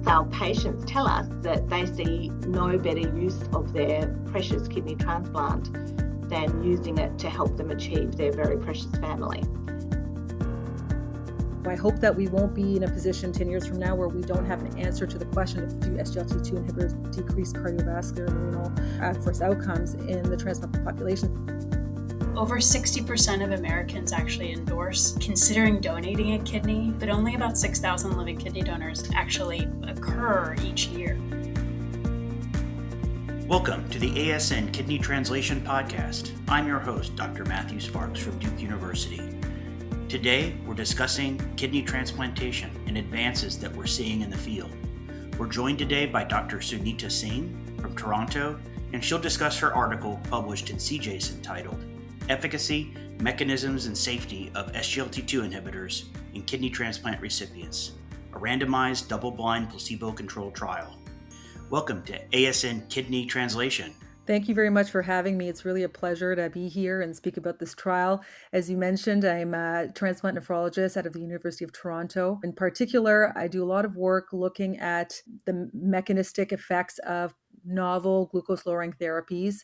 Our patients tell us that they see no better use of their precious kidney transplant than using it to help them achieve their very precious family. I hope that we won't be in a position 10 years from now where we don't have an answer to the question of do SGLT2 inhibitors decrease cardiovascular and renal adverse outcomes in the transplant population. Over 60% of Americans actually endorse considering donating a kidney, but only about 6,000 living kidney donors actually occur each year. Welcome to the ASN Kidney Translation Podcast. I'm your host, Dr. Matthew Sparks from Duke University. Today, we're discussing kidney transplantation and advances that we're seeing in the field. We're joined today by Dr. Sunita Singh from Toronto, and she'll discuss her article published in CJS entitled Efficacy, Mechanisms, and Safety of SGLT2 Inhibitors in Kidney Transplant Recipients, a randomized, double-blind, placebo-controlled trial. Welcome to ASN Kidney Translation. Thank you very much for having me. It's really a pleasure to be here and speak about this trial. As you mentioned, I'm a transplant nephrologist out of the University of Toronto. In particular, I do a lot of work looking at the mechanistic effects of novel glucose-lowering therapies,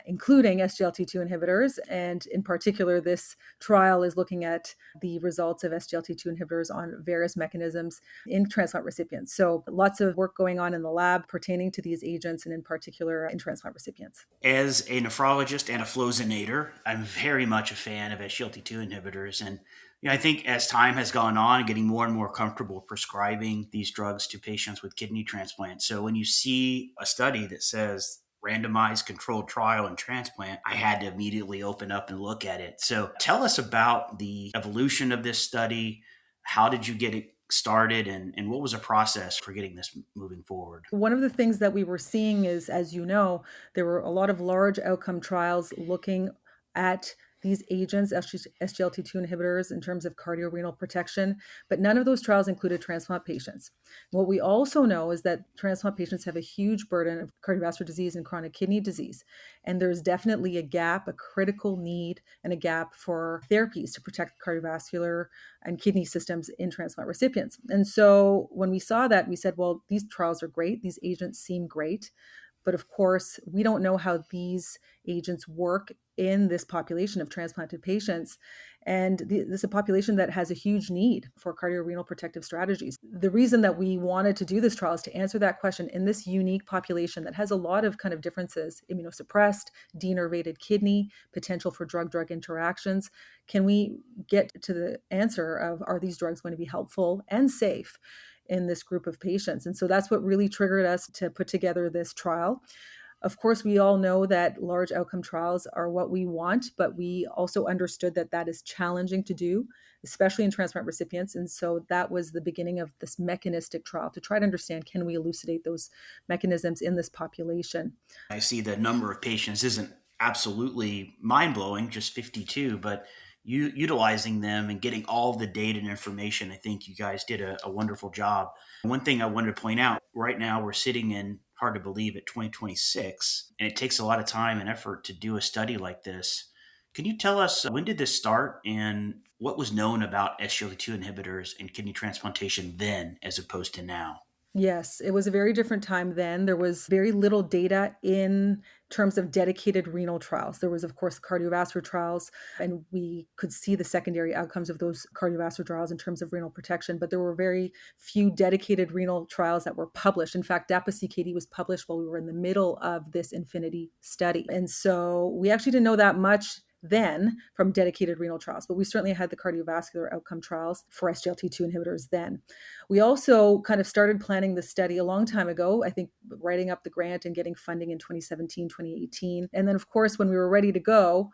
including SGLT2 inhibitors. And in particular, this trial is looking at the results of SGLT2 inhibitors on various mechanisms in transplant recipients. So lots of work going on in the lab pertaining to these agents, and in particular in transplant recipients. As a nephrologist and a flozinator, I'm very much a fan of SGLT2 inhibitors. And I think as time has gone on, getting more and more comfortable prescribing these drugs to patients with kidney transplants. So when you see a study that says randomized controlled trial and transplant, I had to immediately open up and look at it. So tell us about the evolution of this study. How did you get it started, and what was the process for getting this moving forward? One of the things that we were seeing is, as you know, there were a lot of large outcome trials looking at these agents, SGLT2 inhibitors, in terms of cardiorenal protection, but none of those trials included transplant patients. What we also know is that transplant patients have a huge burden of cardiovascular disease and chronic kidney disease. And there's definitely a gap, a critical need, and a gap for therapies to protect cardiovascular and kidney systems in transplant recipients. And so when we saw that, we said, well, these trials are great. These agents seem great. But of course, we don't know how these agents work in this population of transplanted patients. And this is a population that has a huge need for cardiorenal protective strategies. The reason that we wanted to do this trial is to answer that question in this unique population that has a lot of kind of differences: immunosuppressed, denervated kidney, potential for drug-drug interactions. Can we get to the answer of, are these drugs going to be helpful and safe in this group of patients? And so that's what really triggered us to put together this trial. Of course, we all know that large outcome trials are what we want, but we also understood that that is challenging to do, especially in transplant recipients. And so that was the beginning of this mechanistic trial to try to understand, can we elucidate those mechanisms in this population? I see the number of patients isn't absolutely mind-blowing, just 52, but utilizing them and getting all the data and information, I think you guys did a wonderful job. One thing I wanted to point out, right now we're sitting in, hard to believe, at 2026, and it takes a lot of time and effort to do a study like this. Can you tell us, when did this start and what was known about SGLT2 inhibitors and kidney transplantation then as opposed to now? Yes, it was a very different time then. There was very little data in terms of dedicated renal trials. There was, of course, cardiovascular trials, and we could see the secondary outcomes of those cardiovascular trials in terms of renal protection, but there were very few dedicated renal trials that were published. In fact, DAPA-CKD was published while we were in the middle of this Infinity study. And so we actually didn't know that much then from dedicated renal trials, but we certainly had the cardiovascular outcome trials for SGLT2 inhibitors then. We also kind of started planning the study a long time ago, I think writing up the grant and getting funding in 2017, 2018. And then, of course, when we were ready to go,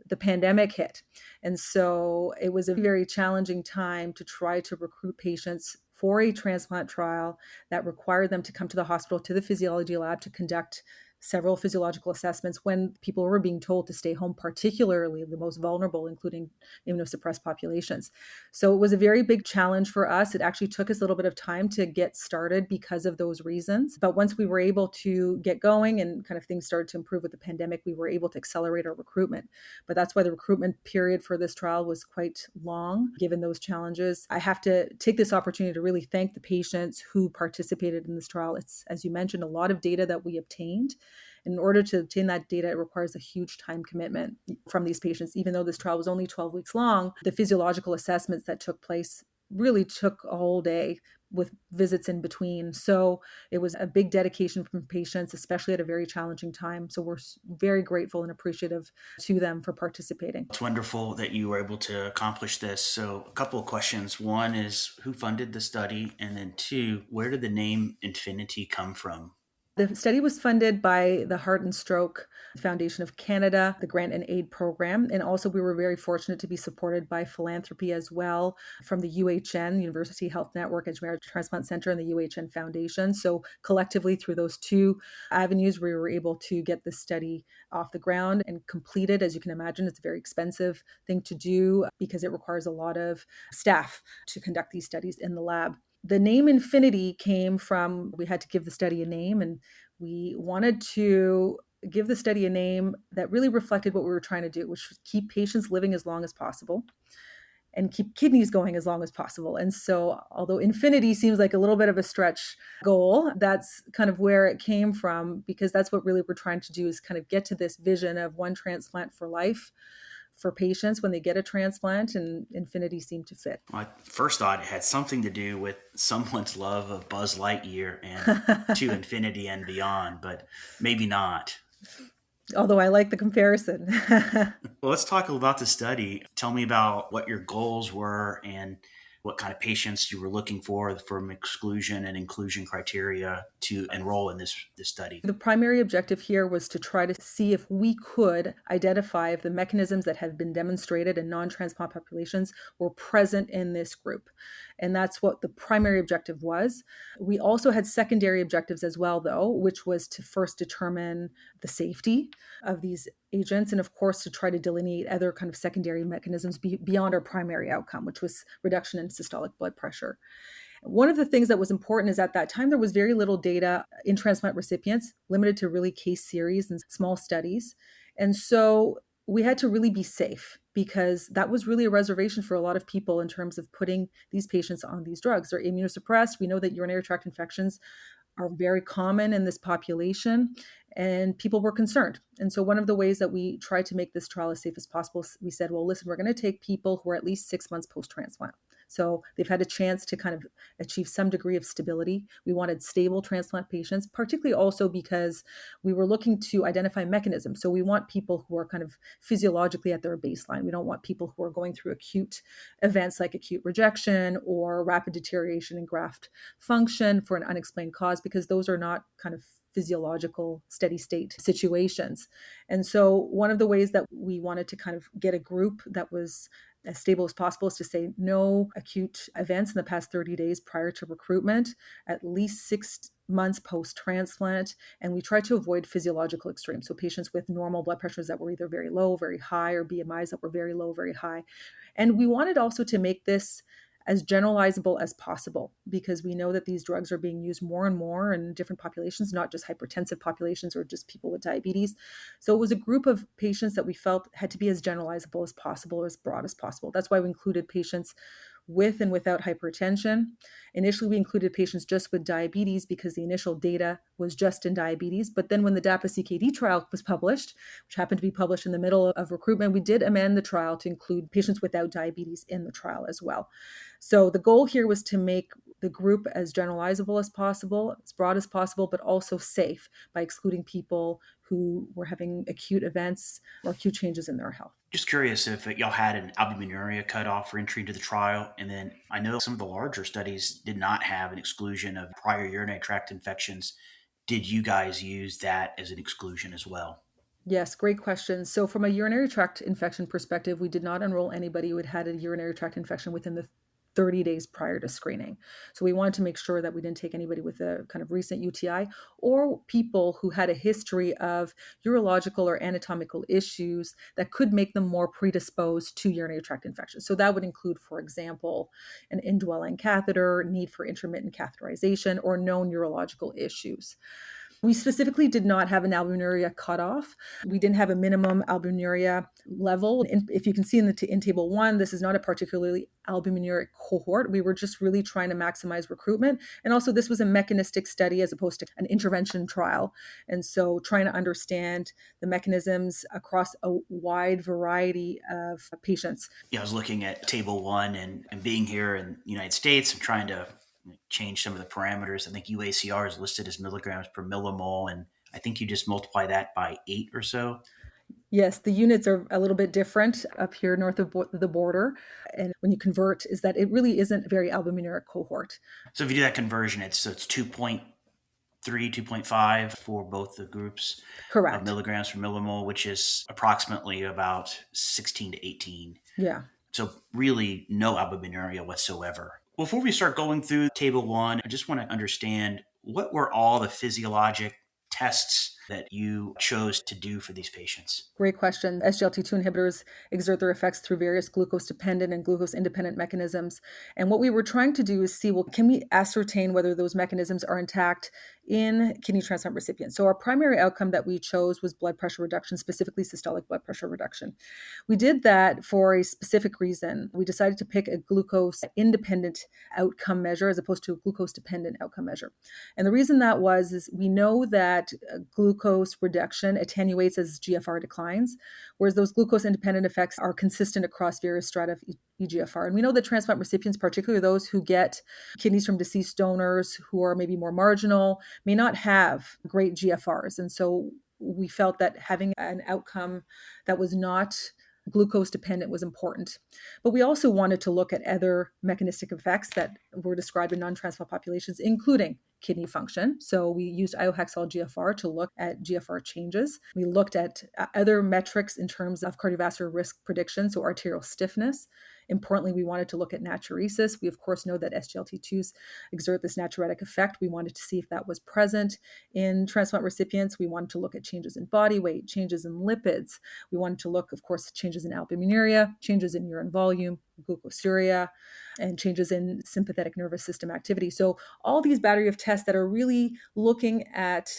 the pandemic hit. And so it was a very challenging time to try to recruit patients for a transplant trial that required them to come to the hospital, to the physiology lab, to conduct several physiological assessments when people were being told to stay home, particularly the most vulnerable, including immunosuppressed populations. So it was a very big challenge for us. It actually took us a little bit of time to get started because of those reasons. But once we were able to get going and kind of things started to improve with the pandemic, we were able to accelerate our recruitment. But that's why the recruitment period for this trial was quite long, given those challenges. I have to take this opportunity to really thank the patients who participated in this trial. It's, as you mentioned, a lot of data that we obtained. In order to obtain that data, it requires a huge time commitment from these patients. Even though this trial was only 12 weeks long, the physiological assessments that took place really took a whole day with visits in between. So it was a big dedication from patients, especially at a very challenging time. So we're very grateful and appreciative to them for participating. It's wonderful that you were able to accomplish this. So a couple of questions. One is, who funded the study? And then two, where did the name Infinity come from? The study was funded by the Heart and Stroke Foundation of Canada, the Grant and Aid Program. And also, we were very fortunate to be supported by philanthropy as well from the UHN, University Health Network, Edgemere Transplant Center, and the UHN Foundation. So, collectively, through those two avenues, we were able to get this study off the ground and completed. As you can imagine, it's a very expensive thing to do because it requires a lot of staff to conduct these studies in the lab. The name Infinity came from, we had to give the study a name, and we wanted to give the study a name that really reflected what we were trying to do, which was keep patients living as long as possible and keep kidneys going as long as possible. And so, although infinity seems like a little bit of a stretch goal, that's kind of where it came from, because that's what really we're trying to do, is kind of get to this vision of one transplant for life for patients when they get a transplant, and infinity seemed to fit. Well, I first thought it had something to do with someone's love of Buzz Lightyear and to infinity and beyond, but maybe not. Although I like the comparison. Well, let's talk about the study. Tell me about what your goals were and what kind of patients you were looking for from exclusion and inclusion criteria to enroll in this study. The primary objective here was to try to see if we could identify if the mechanisms that have been demonstrated in non-transplant populations were present in this group. And that's what the primary objective was. We also had secondary objectives as well, though, which was to first determine the safety of these agents, and of course to try to delineate other kind of secondary mechanisms beyond our primary outcome, which was reduction in systolic blood pressure. One of the things that was important is at that time there was very little data in transplant recipients, limited to really case series and small studies. And so we had to really be safe, because that was really a reservation for a lot of people in terms of putting these patients on these drugs. They're immunosuppressed. We know that urinary tract infections are very common in this population, and people were concerned. And so one of the ways that we tried to make this trial as safe as possible, we said, well, listen, we're going to take people who are at least 6 months post-transplant. So they've had a chance to kind of achieve some degree of stability. We wanted stable transplant patients, particularly also because we were looking to identify mechanisms. So we want people who are kind of physiologically at their baseline. We don't want people who are going through acute events like acute rejection or rapid deterioration in graft function for an unexplained cause, because those are not kind of physiological steady state situations. And so one of the ways that we wanted to kind of get a group that was as stable as possible is to say no acute events in the past 30 days prior to recruitment, at least 6 months post-transplant, and we try to avoid physiological extremes. So patients with normal blood pressures that were either very low, very high, or BMIs that were very low, very high. And we wanted also to make this as generalizable as possible, because we know that these drugs are being used more and more in different populations, not just hypertensive populations or just people with diabetes. So it was a group of patients that we felt had to be as generalizable as possible, or as broad as possible. That's why we included patients with and without hypertension. Initially, we included patients just with diabetes because the initial data was just in diabetes. But then when the DAPA-CKD trial was published, which happened to be published in the middle of recruitment, we did amend the trial to include patients without diabetes in the trial as well. So the goal here was to make the group as generalizable as possible, as broad as possible, but also safe by excluding people who were having acute events or acute changes in their health. Just curious if y'all had an albuminuria cutoff for entry into the trial. And then I know some of the larger studies did not have an exclusion of prior urinary tract infections. Did you guys use that as an exclusion as well? Yes, great question. So from a urinary tract infection perspective, we did not enroll anybody who had a urinary tract infection within the 30 days prior to screening. So we wanted to make sure that we didn't take anybody with a kind of recent UTI or people who had a history of urological or anatomical issues that could make them more predisposed to urinary tract infections. So that would include, for example, an indwelling catheter, need for intermittent catheterization, or known urological issues. We specifically did not have an albuminuria cutoff. We didn't have a minimum albuminuria level. And if you can see in table 1, this is not a particularly albuminuric cohort. We were just really trying to maximize recruitment. And also this was a mechanistic study as opposed to an intervention trial. And so trying to understand the mechanisms across a wide variety of patients. Yeah, I was looking at table 1 and being here in the United States and trying to change some of the parameters. I think UACR is listed as milligrams per millimole, and I think you just multiply that by 8 or so. Yes, the units are a little bit different up here north of the border. And when you convert, is that it really isn't a very albuminuric cohort. So if you do that conversion, it's 2.3, 2.5 for both the groups. Correct. Of milligrams per millimole, which is approximately about 16 to 18. Yeah. So really no albuminuria whatsoever. Before we start going through table 1, I just want to understand, what were all the physiologic tests that you chose to do for these patients? Great question. SGLT2 inhibitors exert their effects through various glucose-dependent and glucose-independent mechanisms. And what we were trying to do is see, well, can we ascertain whether those mechanisms are intact in kidney transplant recipients? So our primary outcome that we chose was blood pressure reduction, specifically systolic blood pressure reduction. We did that for a specific reason. We decided to pick a glucose-independent outcome measure as opposed to a glucose-dependent outcome measure. And the reason that is we know that glucose reduction attenuates as GFR declines, whereas those glucose-independent effects are consistent across various strata of eGFR. And we know that transplant recipients, particularly those who get kidneys from deceased donors who are maybe more marginal, may not have great GFRs. And so we felt that having an outcome that was not glucose dependent was important. But we also wanted to look at other mechanistic effects that were described in non-transplant populations, including kidney function. So we used iohexol GFR to look at GFR changes. We looked at other metrics in terms of cardiovascular risk prediction, so arterial stiffness. Importantly, we wanted to look at natriuresis. We, of course, know that SGLT2s exert this natriuretic effect. We wanted to see if that was present in transplant recipients. We wanted to look at changes in body weight, changes in lipids. We wanted to look, of course, changes in albuminuria, changes in urine volume, glucosuria, and changes in sympathetic nervous system activity. So all these battery of tests that are really looking at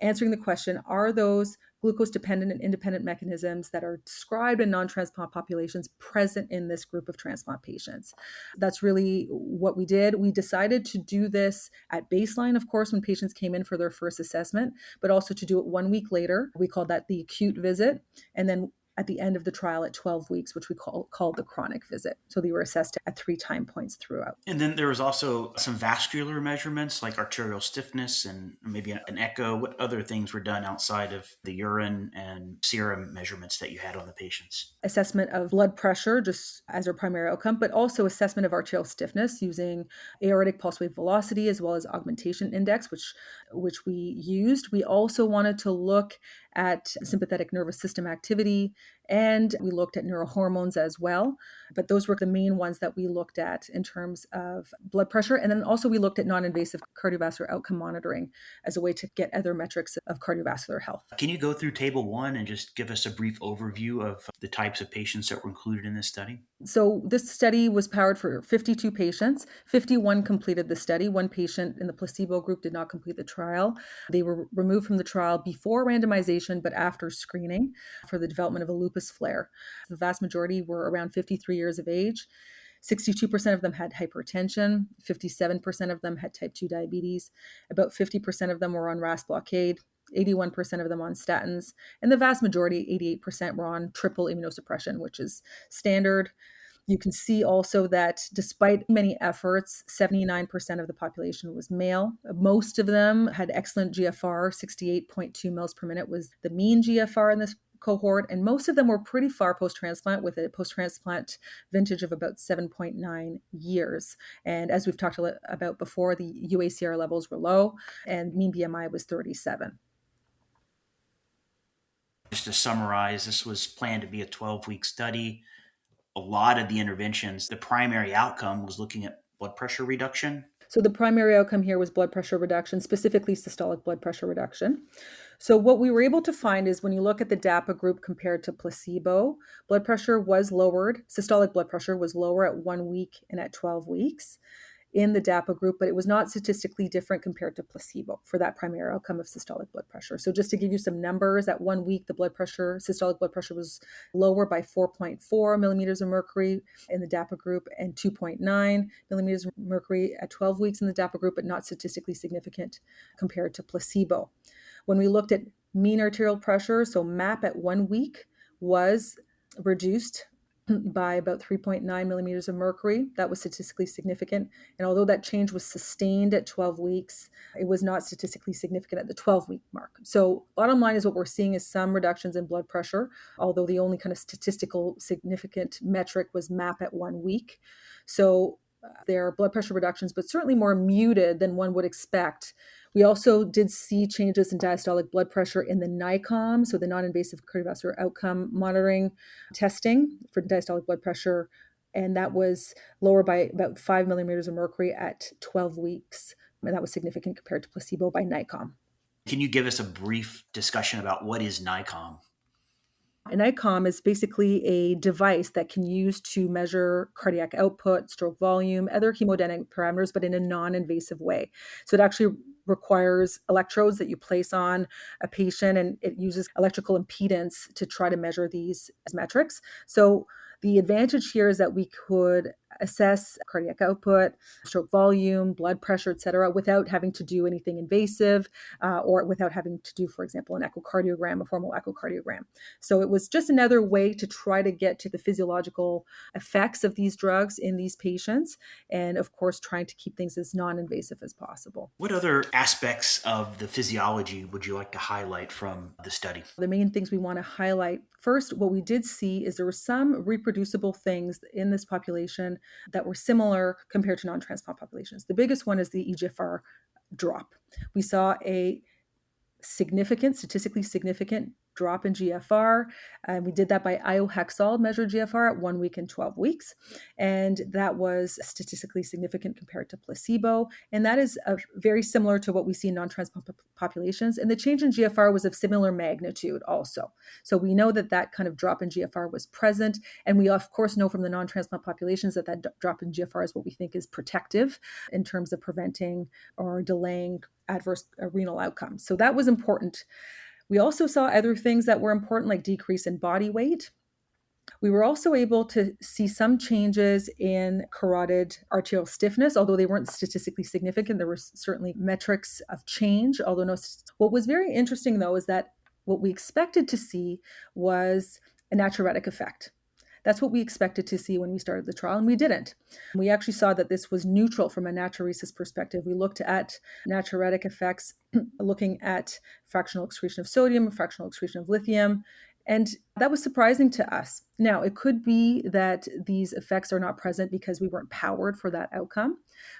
answering the question, are those glucose-dependent and independent mechanisms that are described in non-transplant populations present in this group of transplant patients? That's really what we did. We decided to do this at baseline, of course, when patients came in for their first assessment, but also to do it 1 week later. We called that the acute visit. And then at the end of the trial at 12 weeks, which we called the chronic visit. So they were assessed at 3 time points throughout. And then there was also some vascular measurements like arterial stiffness and maybe an echo. What other things were done outside of the urine and serum measurements that you had on the patients? Assessment of blood pressure, just as our primary outcome, but also assessment of arterial stiffness using aortic pulse wave velocity as well as augmentation index, which we used. We also wanted to look at sympathetic nervous system activity, and we looked at neurohormones as well. But those were the main ones that we looked at in terms of blood pressure. And then also we looked at non-invasive cardiovascular outcome monitoring as a way to get other metrics of cardiovascular health. Can you go through table 1 and just give us a brief overview of the types of patients that were included in this study? So this study was powered for 52 patients. 51 completed the study. 1 patient in the placebo group did not complete the trial. They were removed from the trial before randomization, but after screening for the development of a lupus flare. The vast majority were around 53 years of age. 62% of them had hypertension. 57% of them had type 2 diabetes. About 50% of them were on RAS blockade. 81% of them on statins, and the vast majority, 88%, were on triple immunosuppression, which is standard. You can see also that despite many efforts, 79% of the population was male. Most of them had excellent GFR, 68.2 mils per minute was the mean GFR in this cohort, and most of them were pretty far post-transplant with a post-transplant vintage of about 7.9 years. And as we've talked about before, the UACR levels were low and mean BMI was 37. Just to summarize, this was planned to be a 12-week study. a lot of the interventions, the primary outcome was looking at blood pressure reduction. So the primary outcome here was blood pressure reduction, specifically systolic blood pressure reduction. So what we were able to find is when you look at the DAPA group compared to placebo, blood pressure was lowered. Systolic blood pressure was lower at 1 week and at 12 weeks in the DAPA group, but it was not statistically different compared to placebo for that primary outcome of systolic blood pressure. So just to give you some numbers, at 1 week, the systolic blood pressure was lower by 4.4 millimeters of mercury in the DAPA group and 2.9 millimeters of mercury at 12 weeks in the DAPA group, but not statistically significant compared to placebo. When we looked at mean arterial pressure, so MAP at 1 week was reduced by about 3.9 millimeters of mercury. That was statistically significant. And although that change was sustained at 12 weeks, it was not statistically significant at the 12-week mark. So bottom line is what we're seeing is some reductions in blood pressure, although the only kind of statistical significant metric was MAP at 1 week. So there are blood pressure reductions, but certainly more muted than one would expect. We also did see changes in diastolic blood pressure in the NICOM, so the non-invasive cardiovascular outcome monitoring testing for diastolic blood pressure, and that was lower by about 5 millimeters of mercury at 12 weeks, and that was significant compared to placebo by NICOM. Can you give us a brief discussion about what is NICOM? An ICOM is basically a device that can use to measure cardiac output, stroke volume, other hemodynamic parameters, but in a non-invasive way. So it actually requires electrodes that you place on a patient, and it uses electrical impedance to try to measure these metrics. So the advantage here is that we could assess cardiac output, stroke volume, blood pressure, et cetera, without having to do anything invasive or without having to do, for example, an echocardiogram, a formal echocardiogram. So it was just another way to try to get to the physiological effects of these drugs in these patients, and of course, trying to keep things as non-invasive as possible. What other aspects of the physiology would you like to highlight from the study? The main things we want to highlight first, what we did see is there were some reproducible things in this population that were similar compared to non-transplant populations. The biggest one is the EGFR drop. We saw a statistically significant drop in GFR. And we did that by iohexol measured GFR at 1 week and 12 weeks. And that was statistically significant compared to placebo. And that is very similar to what we see in non-transplant populations. And the change in GFR was of similar magnitude also. So we know that that kind of drop in GFR was present. And we, of course, know from the non-transplant populations that that drop in GFR is what we think is protective in terms of preventing or delaying adverse renal outcomes. So that was important. We also saw other things that were important, like decrease in body weight. We were also able to see some changes in carotid arterial stiffness, although they weren't statistically significant. There were certainly metrics of change, although no. What was very interesting, though, is that what we expected to see was a natriuretic effect. That's what we expected to see when we started the trial, and we didn't. We actually saw that this was neutral from a natriuresis perspective. We looked at natriuretic effects, looking at fractional excretion of sodium, fractional excretion of lithium, and that was surprising to us. Now, it could be that these effects are not present because we weren't powered for that outcome,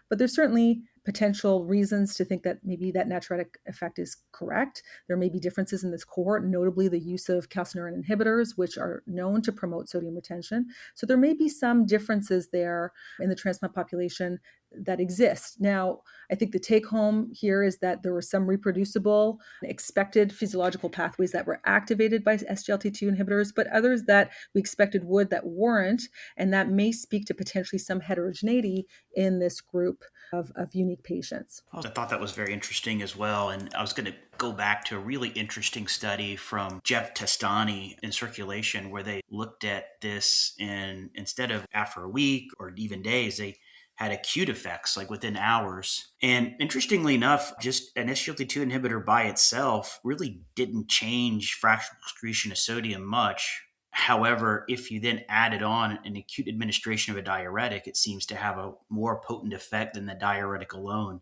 but there's certainly potential reasons to think that maybe that natriuretic effect is correct. There may be differences in this cohort, notably the use of calcineurin inhibitors, which are known to promote sodium retention. So there may be some differences there in the transplant population that exist. Now, I think the take home here is that there were some reproducible expected physiological pathways that were activated by SGLT2 inhibitors, but others that we expected would that weren't, and that may speak to potentially some heterogeneity in this group of unique patients. I thought that was very interesting as well. And I was going to go back to a really interesting study from Jeff Testani in Circulation, where they looked at this instead of after a week or even days, they had acute effects like within hours. And interestingly enough, just an SGLT2 inhibitor by itself really didn't change fractional excretion of sodium much. However, if you then added on an acute administration of a diuretic, it seems to have a more potent effect than the diuretic alone.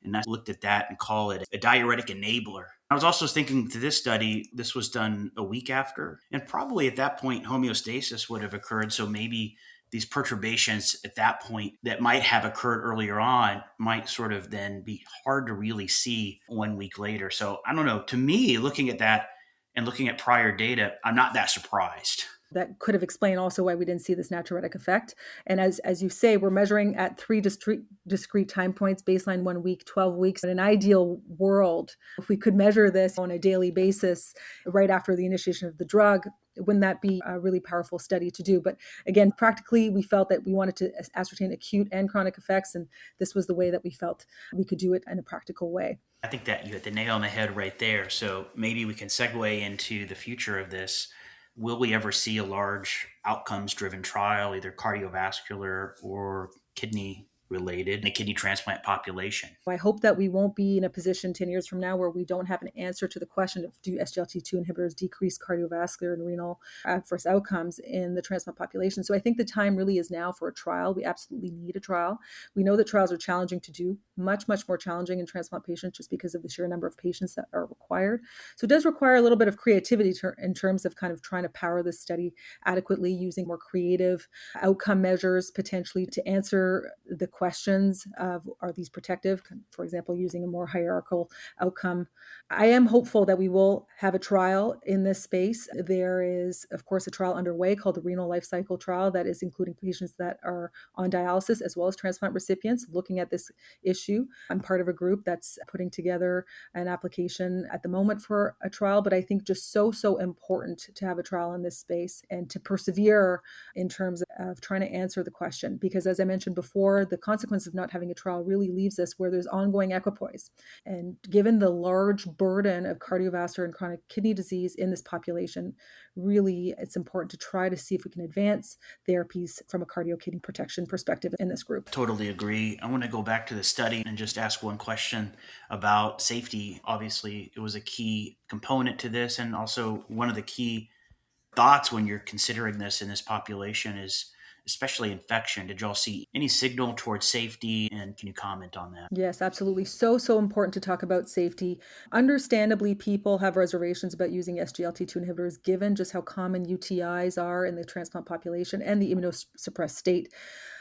And I looked at that and call it a diuretic enabler. I was also thinking to this study, this was done a week after, and probably at that point, homeostasis would have occurred. So maybe these perturbations at that point that might have occurred earlier on might sort of then be hard to really see 1 week later. So I don't know. To me, looking at that and looking at prior data, I'm not that surprised. That could have explained also why we didn't see this natriuretic effect. And as you say, we're measuring at 3 discrete time points, baseline 1 week, 12 weeks. In an ideal world, if we could measure this on a daily basis right after the initiation of the drug, wouldn't that be a really powerful study to do? But again, practically, we felt that we wanted to ascertain acute and chronic effects, and this was the way that we felt we could do it in a practical way. I think that you hit the nail on the head right there. So maybe we can segue into the future of this. Will we ever see a large outcomes-driven trial, either cardiovascular or kidney related, in a kidney transplant population? I hope that we won't be in a position 10 years from now where we don't have an answer to the question of, do SGLT2 inhibitors decrease cardiovascular and renal adverse outcomes in the transplant population? So I think the time really is now for a trial. We absolutely need a trial. We know that trials are challenging to do, much, much more challenging in transplant patients just because of the sheer number of patients that are required. So it does require a little bit of creativity in terms of kind of trying to power this study adequately, using more creative outcome measures potentially to answer the questions of, are these protective? For example, using a more hierarchical outcome. I am hopeful that we will have a trial in this space. There is, of course, a trial underway called the Renal Life Cycle Trial that is including patients that are on dialysis as well as transplant recipients looking at this issue. I'm part of a group that's putting together an application at the moment for a trial, but I think just so important to have a trial in this space and to persevere in terms of trying to answer the question. Because as I mentioned before, the consequence of not having a trial really leaves us where there's ongoing equipoise. And given the large burden of cardiovascular and chronic kidney disease in this population, really it's important to try to see if we can advance therapies from a cardio-kidney protection perspective in this group. Totally agree. I want to go back to the study and just ask one question about safety. Obviously, it was a key component to this, and also one of the key thoughts when you're considering this in this population is especially infection. Did y'all see any signal towards safety, and can you comment on that? Yes, absolutely. So important to talk about safety. Understandably, people have reservations about using SGLT2 inhibitors given just how common UTIs are in the transplant population and the immunosuppressed state.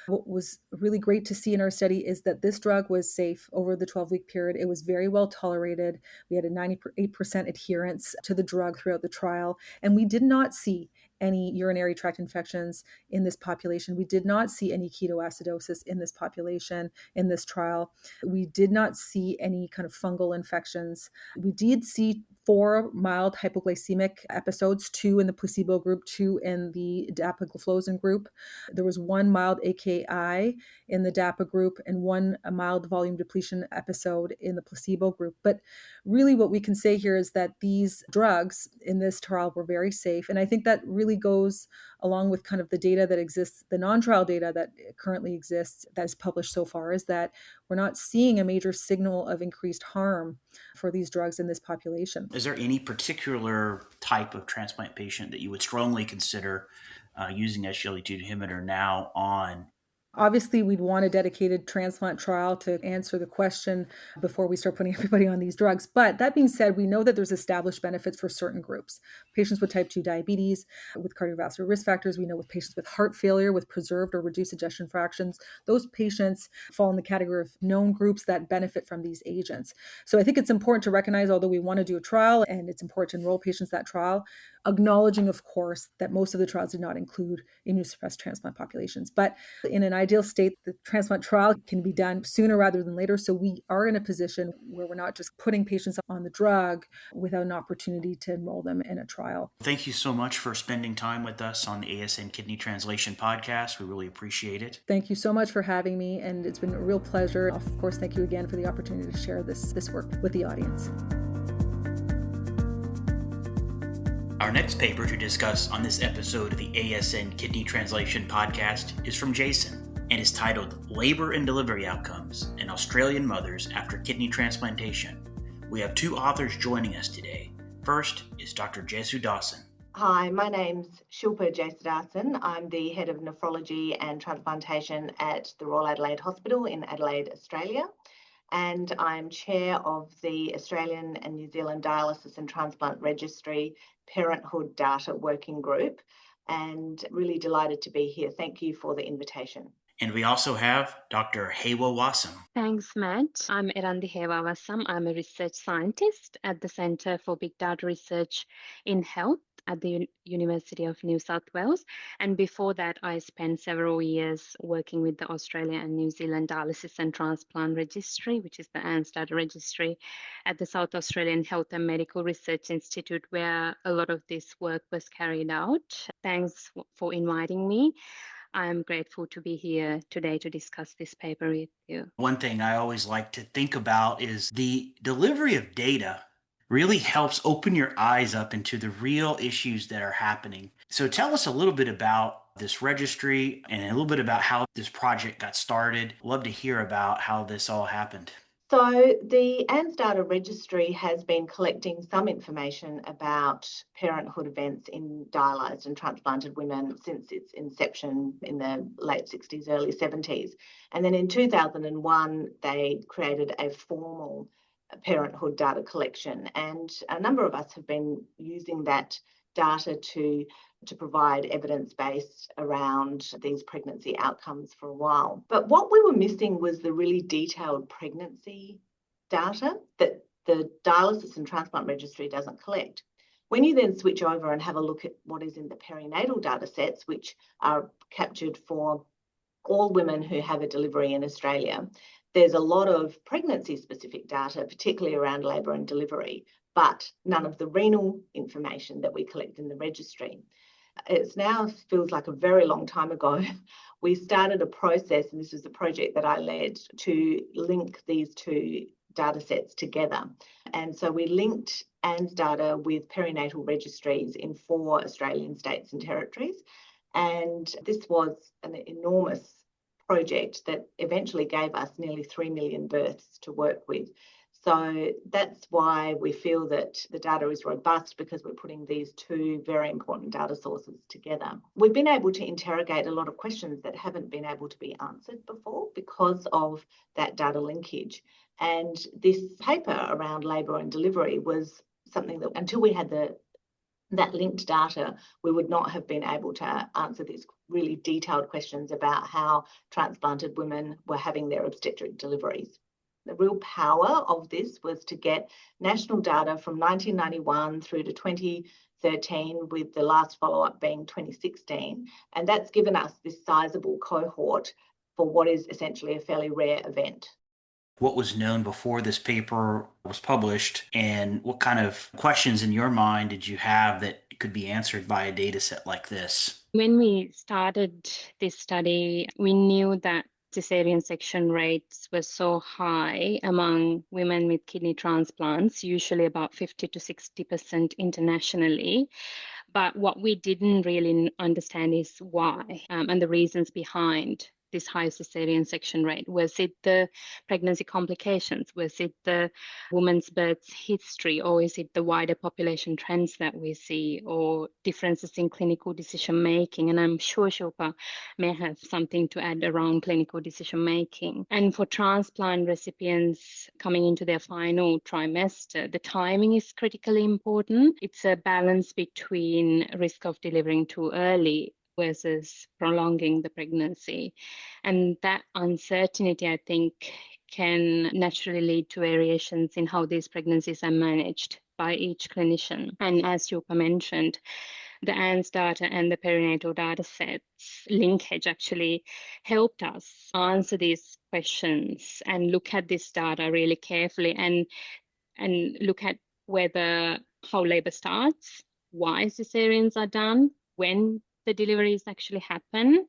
What was really great to see in our study is that this drug was safe over the 12-week period. It was very well tolerated. We had a 98% adherence to the drug throughout the trial, and we did not see any urinary tract infections in this population. We did not see any ketoacidosis in this population in this trial. We did not see any kind of fungal infections. We did see 4 mild hypoglycemic episodes, 2 in the placebo group, 2 in the dapagliflozin group. There was 1 mild AKI in the DAPA group and 1 mild volume depletion episode in the placebo group. But really what we can say here is that these drugs in this trial were very safe. And I think that really goes along with kind of the data that exists, the non-trial data that currently exists that is published so far, is that we're not seeing a major signal of increased harm for these drugs in this population. Is there any particular type of transplant patient that you would strongly consider using SGLT2 inhibitor now on? Obviously, we'd want a dedicated transplant trial to answer the question before we start putting everybody on these drugs. But that being said, we know that there's established benefits for certain groups. Patients with type 2 diabetes, with cardiovascular risk factors, we know with patients with heart failure, with preserved or reduced ejection fractions, those patients fall in the category of known groups that benefit from these agents. So I think it's important to recognize, although we want to do a trial and it's important to enroll patients in that trial, acknowledging, of course, that most of the trials did not include immunosuppressed transplant populations. But in an ideal state, the transplant trial can be done sooner rather than later. So we are in a position where we're not just putting patients on the drug without an opportunity to enroll them in a trial. Thank you so much for spending time with us on the ASN Kidney Translation podcast. We really appreciate it. Thank you so much for having me, and it's been a real pleasure. Of course, thank you again for the opportunity to share this work with the audience. Our next paper to discuss on this episode of the ASN Kidney Translation podcast is from Jason and is titled Labor and Delivery Outcomes in Australian Mothers After Kidney Transplantation. We have 2 authors joining us today. First is Dr. Jesu Dawson. Hi, my name's Shilpa Jasadasan. I'm the Head of Nephrology and Transplantation at the Royal Adelaide Hospital in Adelaide, Australia. And I'm chair of the Australian and New Zealand Dialysis and Transplant Registry Parenthood Data Working Group, and really delighted to be here. Thank you for the invitation. And we also have Dr. Hewa Wassam. Thanks, Matt. I'm Erandi Hewa. I'm a research scientist at the Centre for Big Data Research in Health at the University of New South Wales. And before that, I spent several years working with the Australia and New Zealand Dialysis and Transplant Registry, which is the ANSTAD registry, at the South Australian Health and Medical Research Institute, where a lot of this work was carried out. Thanks for inviting me. I'm grateful to be here today to discuss this paper with you. One thing I always like to think about is the delivery of data really helps open your eyes up into the real issues that are happening. So tell us a little bit about this registry and a little bit about how this project got started. Love to hear about how this all happened. So the ANZ Data Registry has been collecting some information about parenthood events in dialysed and transplanted women since its inception in the late 60s, early 70s. And then in 2001, they created a formal parenthood data collection. And a number of us have been using that data to provide evidence based around these pregnancy outcomes for a while. But what we were missing was the really detailed pregnancy data that the Dialysis and Transplant Registry doesn't collect. When you then switch over and have a look at what is in the perinatal data sets, which are captured for all women who have a delivery in Australia, there's a lot of pregnancy specific data, particularly around labour and delivery, but none of the renal information that we collect in the registry. It now feels like a very long time ago. We started a process, and this was a project that I led, to link these two data sets together. And so we linked ANZ data with perinatal registries in 4 Australian states and territories. And this was an enormous project that eventually gave us nearly 3 million births to work with. So that's why we feel that the data is robust, because we're putting these two very important data sources together. We've been able to interrogate a lot of questions that haven't been able to be answered before because of that data linkage. And this paper around labour and delivery was something that, until we had that linked data, we would not have been able to answer these really detailed questions about how transplanted women were having their obstetric deliveries. The real power of this was to get national data from 1991 through to 2013, with the last follow-up being 2016. And that's given us this sizable cohort for what is essentially a fairly rare event. What was known before this paper was published, and what kind of questions in your mind did you have that could be answered by a data set like this? When we started this study, we knew that cesarean section rates were so high among women with kidney transplants, usually about 50 to 60% internationally. But what we didn't really understand is why and the reasons behind this high cesarean section rate. Was it the pregnancy complications? Was it the woman's birth history? Or is it the wider population trends that we see, or differences in clinical decision making? And I'm sure Shilpa may have something to add around clinical decision making. And for transplant recipients coming into their final trimester, the timing is critically important. It's a balance between risk of delivering too early versus prolonging the pregnancy. And that uncertainty, I think, can naturally lead to variations in how these pregnancies are managed by each clinician. And as Yupa mentioned, the ANS data and the perinatal data sets linkage actually helped us answer these questions and look at this data really carefully and look at whether how labor starts, why cesareans are done, when the deliveries actually happen,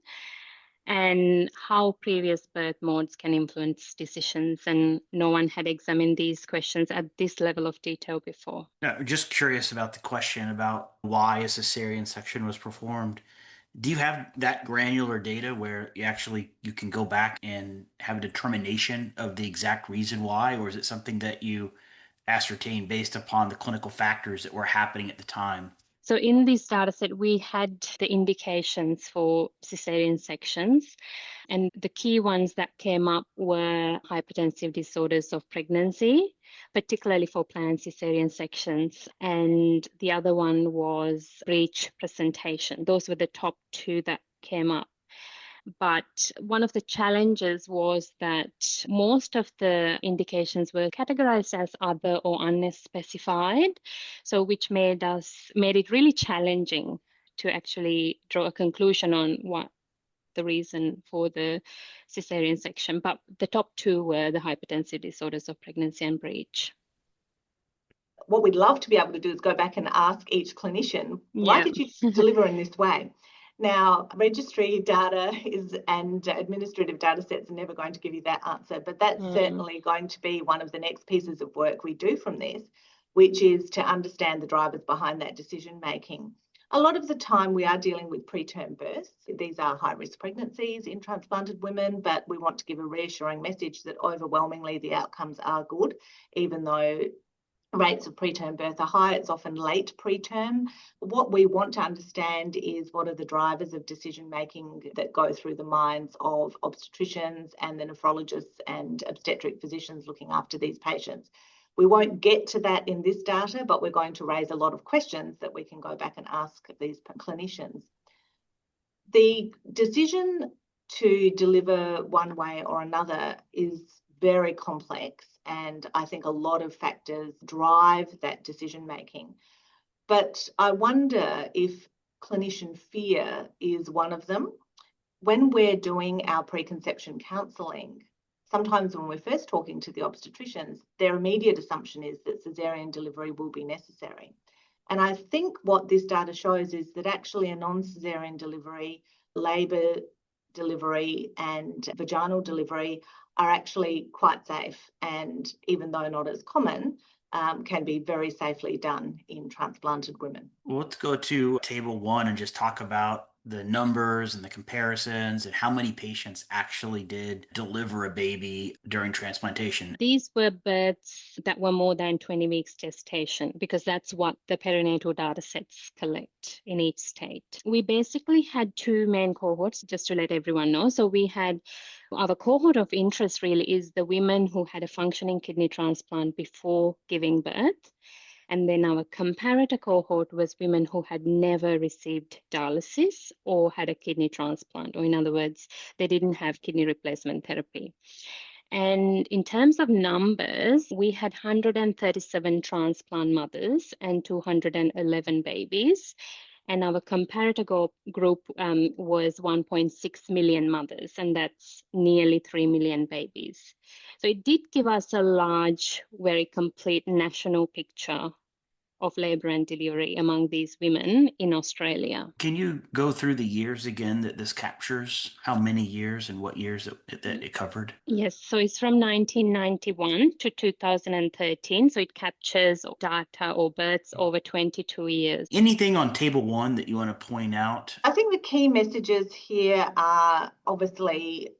and how previous birth modes can influence decisions. And no one had examined these questions at this level of detail before. Now, just curious about the question about why a cesarean section was performed. Do you have that granular data where you can go back and have a determination of the exact reason why, or is it something that you ascertain based upon the clinical factors that were happening at the time? So in this data set, we had the indications for cesarean sections, and the key ones that came up were hypertensive disorders of pregnancy, particularly for planned cesarean sections, and the other one was breech presentation. Those were the top 2 that came up. But one of the challenges was that most of the indications were categorized as other or unspecified, so which made it really challenging to actually draw a conclusion on what the reason for the cesarean section. But the top two were the hypertensive disorders of pregnancy and breech. What we'd love to be able to do is go back and ask each clinician, why did you deliver in this way? Now, registry data and administrative data sets are never going to give you that answer, but that's certainly going to be one of the next pieces of work we do from this, which is to understand the drivers behind that decision making. A lot of the time we are dealing with preterm births. These are high-risk pregnancies in transplanted women, but we want to give a reassuring message that overwhelmingly the outcomes are good, even though rates of preterm birth are high. It's often late preterm. What we want to understand is what are the drivers of decision making that go through the minds of obstetricians and the nephrologists and obstetric physicians looking after these patients. We won't get to that in this data, but we're going to raise a lot of questions that we can go back and ask these clinicians. The decision to deliver one way or another is very complex, and I think a lot of factors drive that decision making. But I wonder if clinician fear is one of them. When we're doing our preconception counselling, sometimes when we're first talking to the obstetricians, their immediate assumption is that caesarean delivery will be necessary. And I think what this data shows is that actually a non-caesarean delivery, labour delivery and vaginal delivery are actually quite safe, and even though not as common, can be very safely done in transplanted women. Well, let's go to table 1 and just talk about the numbers and the comparisons and how many patients actually did deliver a baby during transplantation. These were births that were more than 20 weeks gestation, because that's what the perinatal data sets collect in each state. We basically had two main cohorts, just to let everyone know. So we had our cohort of interest really is the women who had a functioning kidney transplant before giving birth. And then our comparator cohort was women who had never received dialysis or had a kidney transplant, or in other words, they didn't have kidney replacement therapy. And in terms of numbers, we had 137 transplant mothers and 211 babies. And our comparator group was 1.6 million mothers, and that's nearly 3 million babies. So it did give us a large, very complete national picture of labour and delivery among these women in Australia. Can you go through the years again that this captures? How many years and what years that it covered? Yes, so it's from 1991 to 2013. So it captures data or births over 22 years. Anything on table 1 that you want to point out? I think the key messages here are obviously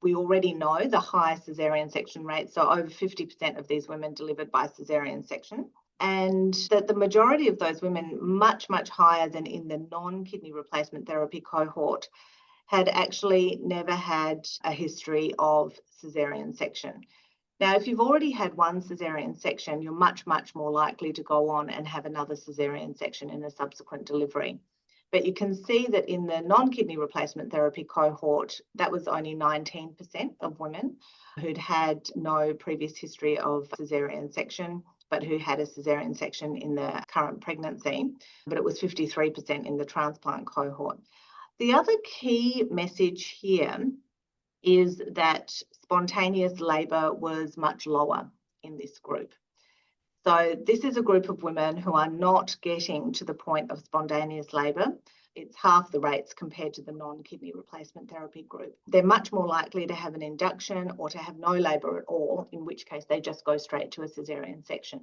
we already know the high caesarean section rate. So over 50% of these women delivered by caesarean section. And that the majority of those women, much, much higher than in the non-kidney replacement therapy cohort, had actually never had a history of caesarean section. Now, if you've already had one caesarean section, you're much, much more likely to go on and have another caesarean section in a subsequent delivery. But you can see that in the non-kidney replacement therapy cohort, that was only 19% of women who'd had no previous history of caesarean section, but who had a caesarean section in the current pregnancy, but it was 53% in the transplant cohort. The other key message here is that spontaneous labour was much lower in this group. So this is a group of women who are not getting to the point of spontaneous labour. It's half the rates compared to the non-kidney replacement therapy group. They're much more likely to have an induction or to have no labour at all, in which case they just go straight to a caesarean section.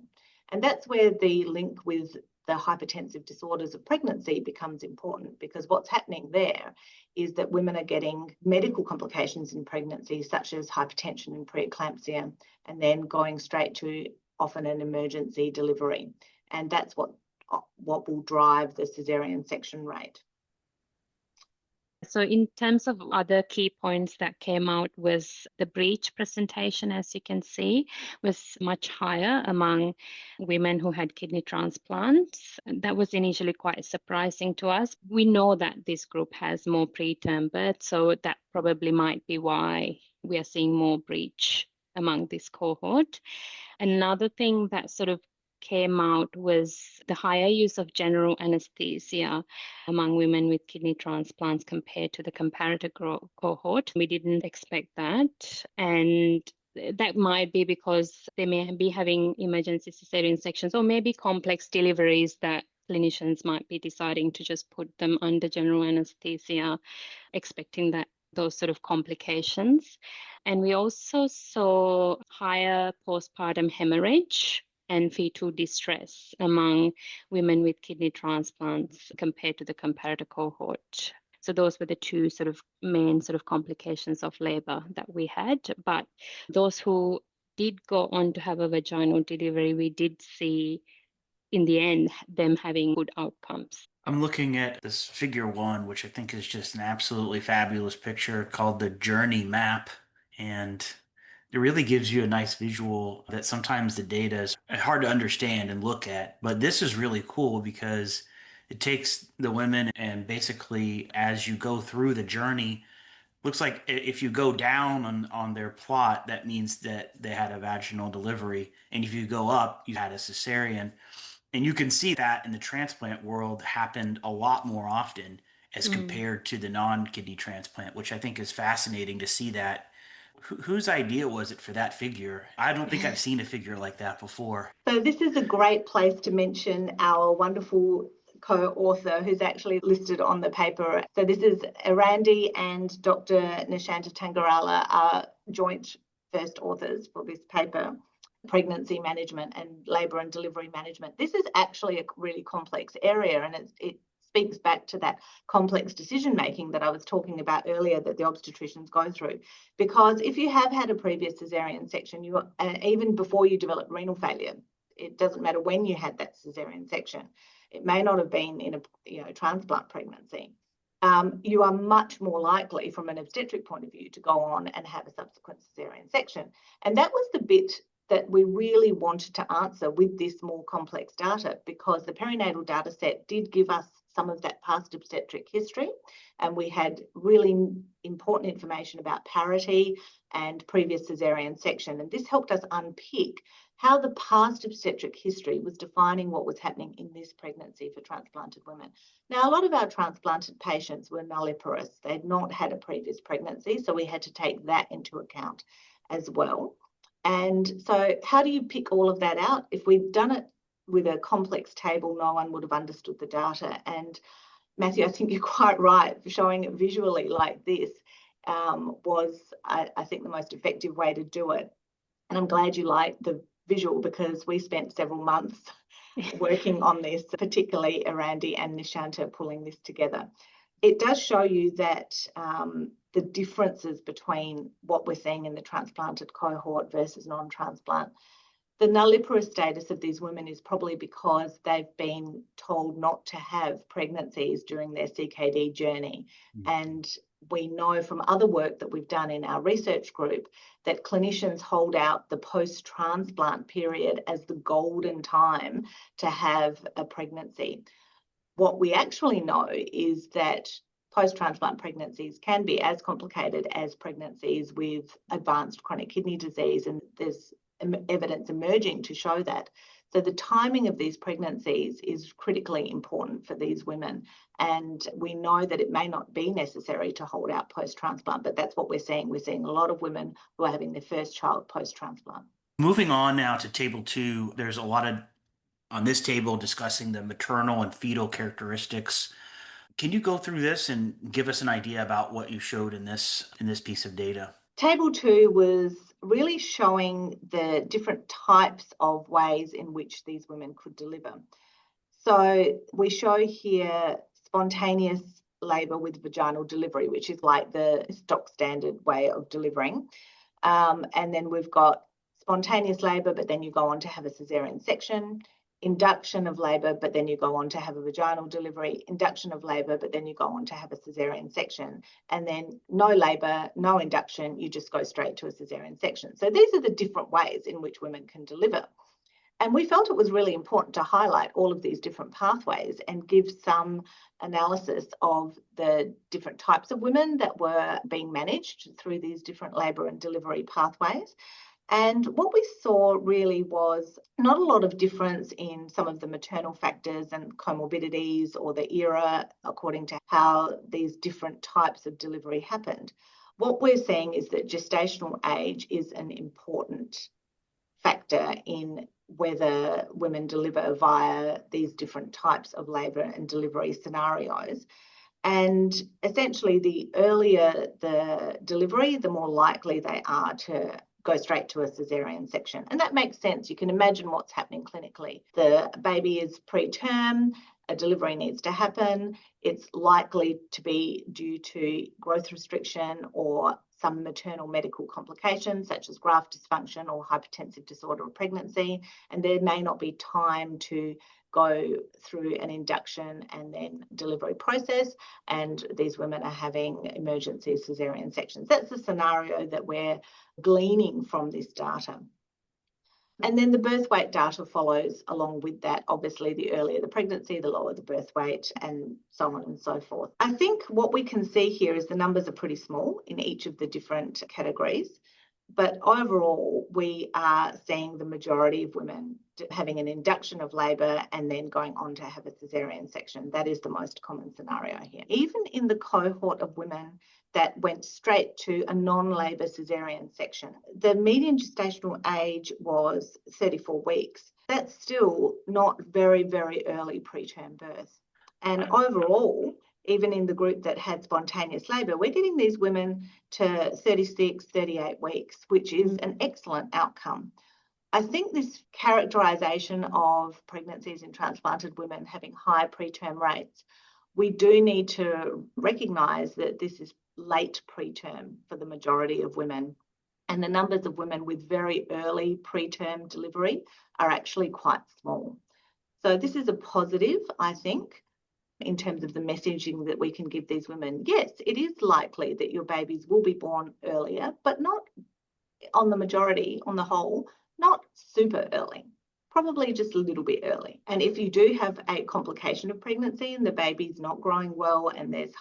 And that's where the link with the hypertensive disorders of pregnancy becomes important, because what's happening there is that women are getting medical complications in pregnancy, such as hypertension and preeclampsia, and then going straight to often an emergency delivery. And that's what will drive the caesarean section rate. So in terms of other key points that came out was the breech presentation, as you can see, was much higher among women who had kidney transplants. That was initially quite surprising to us. We know that this group has more preterm birth, so that probably might be why we are seeing more breech among this cohort. Another thing that sort of came out was the higher use of general anesthesia among women with kidney transplants compared to the comparator cohort. We didn't expect that. And that might be because they may be having emergency cesarean sections or maybe complex deliveries that clinicians might be deciding to just put them under general anesthesia, expecting that those sort of complications. And we also saw higher postpartum hemorrhage and fetal distress among women with kidney transplants compared to the comparator cohort. So those were the two sort of main sort of complications of labor that we had. But those who did go on to have a vaginal delivery, we did see in the end them having good outcomes. I'm looking at this figure 1, which I think is just an absolutely fabulous picture called the journey map. And it really gives you a nice visual that sometimes the data is hard to understand and look at. But this is really cool because it takes the women and basically as you go through the journey, looks like if you go down on their plot, that means that they had a vaginal delivery. And if you go up, you had a cesarean. And you can see that in the transplant world happened a lot more often as compared to the non-kidney transplant, which I think is fascinating to see that. Whose idea was it for that figure? I don't think I've seen a figure like that before. So this is a great place to mention our wonderful co-author who's actually listed on the paper. So this is Arandi and Dr. Nishanta Tangarala are joint first authors for this paper, Pregnancy Management and Labour and Delivery Management. This is actually a really complex area, and it speaks back to that complex decision making that I was talking about earlier that the obstetricians go through. Because if you have had a previous cesarean section, even before you develop renal failure, it doesn't matter when you had that cesarean section. It may not have been in a transplant pregnancy. You are much more likely from an obstetric point of view to go on and have a subsequent cesarean section. And that was the bit that we really wanted to answer with this more complex data, because the perinatal data set did give us some of that past obstetric history, and we had really important information about parity and previous cesarean section. And this helped us unpick how the past obstetric history was defining what was happening in this pregnancy for transplanted women. Now, a lot of our transplanted patients were nulliparous. They'd not had a previous pregnancy, so we had to take that into account as well. And so how do you pick all of that out? If we'd done it with a complex table, no one would have understood the data. And Matthew, I think you're quite right. Showing it visually like this was, I think, the most effective way to do it. And I'm glad you like the visual, because we spent several months working on this, particularly Arandi and Nishanta pulling this together. It does show you that the differences between what we're seeing in the transplanted cohort versus non-transplant. The nulliparous status of these women is probably because they've been told not to have pregnancies during their CKD journey. And we know from other work that we've done in our research group that clinicians hold out the post-transplant period as the golden time to have a pregnancy. What we actually know is that post-transplant pregnancies can be as complicated as pregnancies with advanced chronic kidney disease, and there's evidence emerging to show that. So the timing of these pregnancies is critically important for these women, and we know that it may not be necessary to hold out post-transplant, but that's what we're seeing. We're seeing a lot of women who are having their first child post-transplant. Moving on now to table 2, there's a lot on this table discussing the maternal and fetal characteristics. Can you go through this and give us an idea about what you showed in this piece of data? Table 2 was really showing the different types of ways in which these women could deliver. So we show here spontaneous labour with vaginal delivery, which is like the stock standard way of delivering. And then we've got spontaneous labour, but then you go on to have a cesarean section. induction of labour, but then you go on to have a vaginal delivery, induction of labour, but then you go on to have a caesarean section, and then no labour, no induction, you just go straight to a caesarean section. So these are the different ways in which women can deliver. And we felt it was really important to highlight all of these different pathways and give some analysis of the different types of women that were being managed through these different labour and delivery pathways. And what we saw really was not a lot of difference in some of the maternal factors and comorbidities or the era according to how these different types of delivery happened. What we're seeing is that gestational age is an important factor in whether women deliver via these different types of labour and delivery scenarios. And essentially, the earlier the delivery, the more likely they are to go straight to a caesarean section. And that makes sense. You can imagine what's happening clinically. The baby is preterm, a delivery needs to happen. It's likely to be due to growth restriction or some maternal medical complications such as graft dysfunction or hypertensive disorder of pregnancy. And there may not be time to go through an induction and then delivery process, and these women are having emergency caesarean sections. That's the scenario that we're gleaning from this data. And then the birth weight data follows along with that. Obviously, the earlier the pregnancy, the lower the birth weight, and so on and so forth. I think what we can see here is the numbers are pretty small in each of the different categories. But overall, we are seeing the majority of women having an induction of labour and then going on to have a caesarean section. That is the most common scenario here. Even in the cohort of women that went straight to a non-labour caesarean section, the median gestational age was 34 weeks. That's still not very, very early preterm birth. And overall, even in the group that had spontaneous labour, we're getting these women to 36, 38 weeks, which is an excellent outcome. I think this characterisation of pregnancies in transplanted women having high preterm rates, we do need to recognise that this is late preterm for the majority of women. And the numbers of women with very early preterm delivery are actually quite small. So this is a positive, I think, in terms of the messaging that we can give these women. Yes, it is likely that your babies will be born earlier, but not on the majority, on the whole, not super early, probably just a little bit early. And if you do have a complication of pregnancy and the baby's not growing well and there's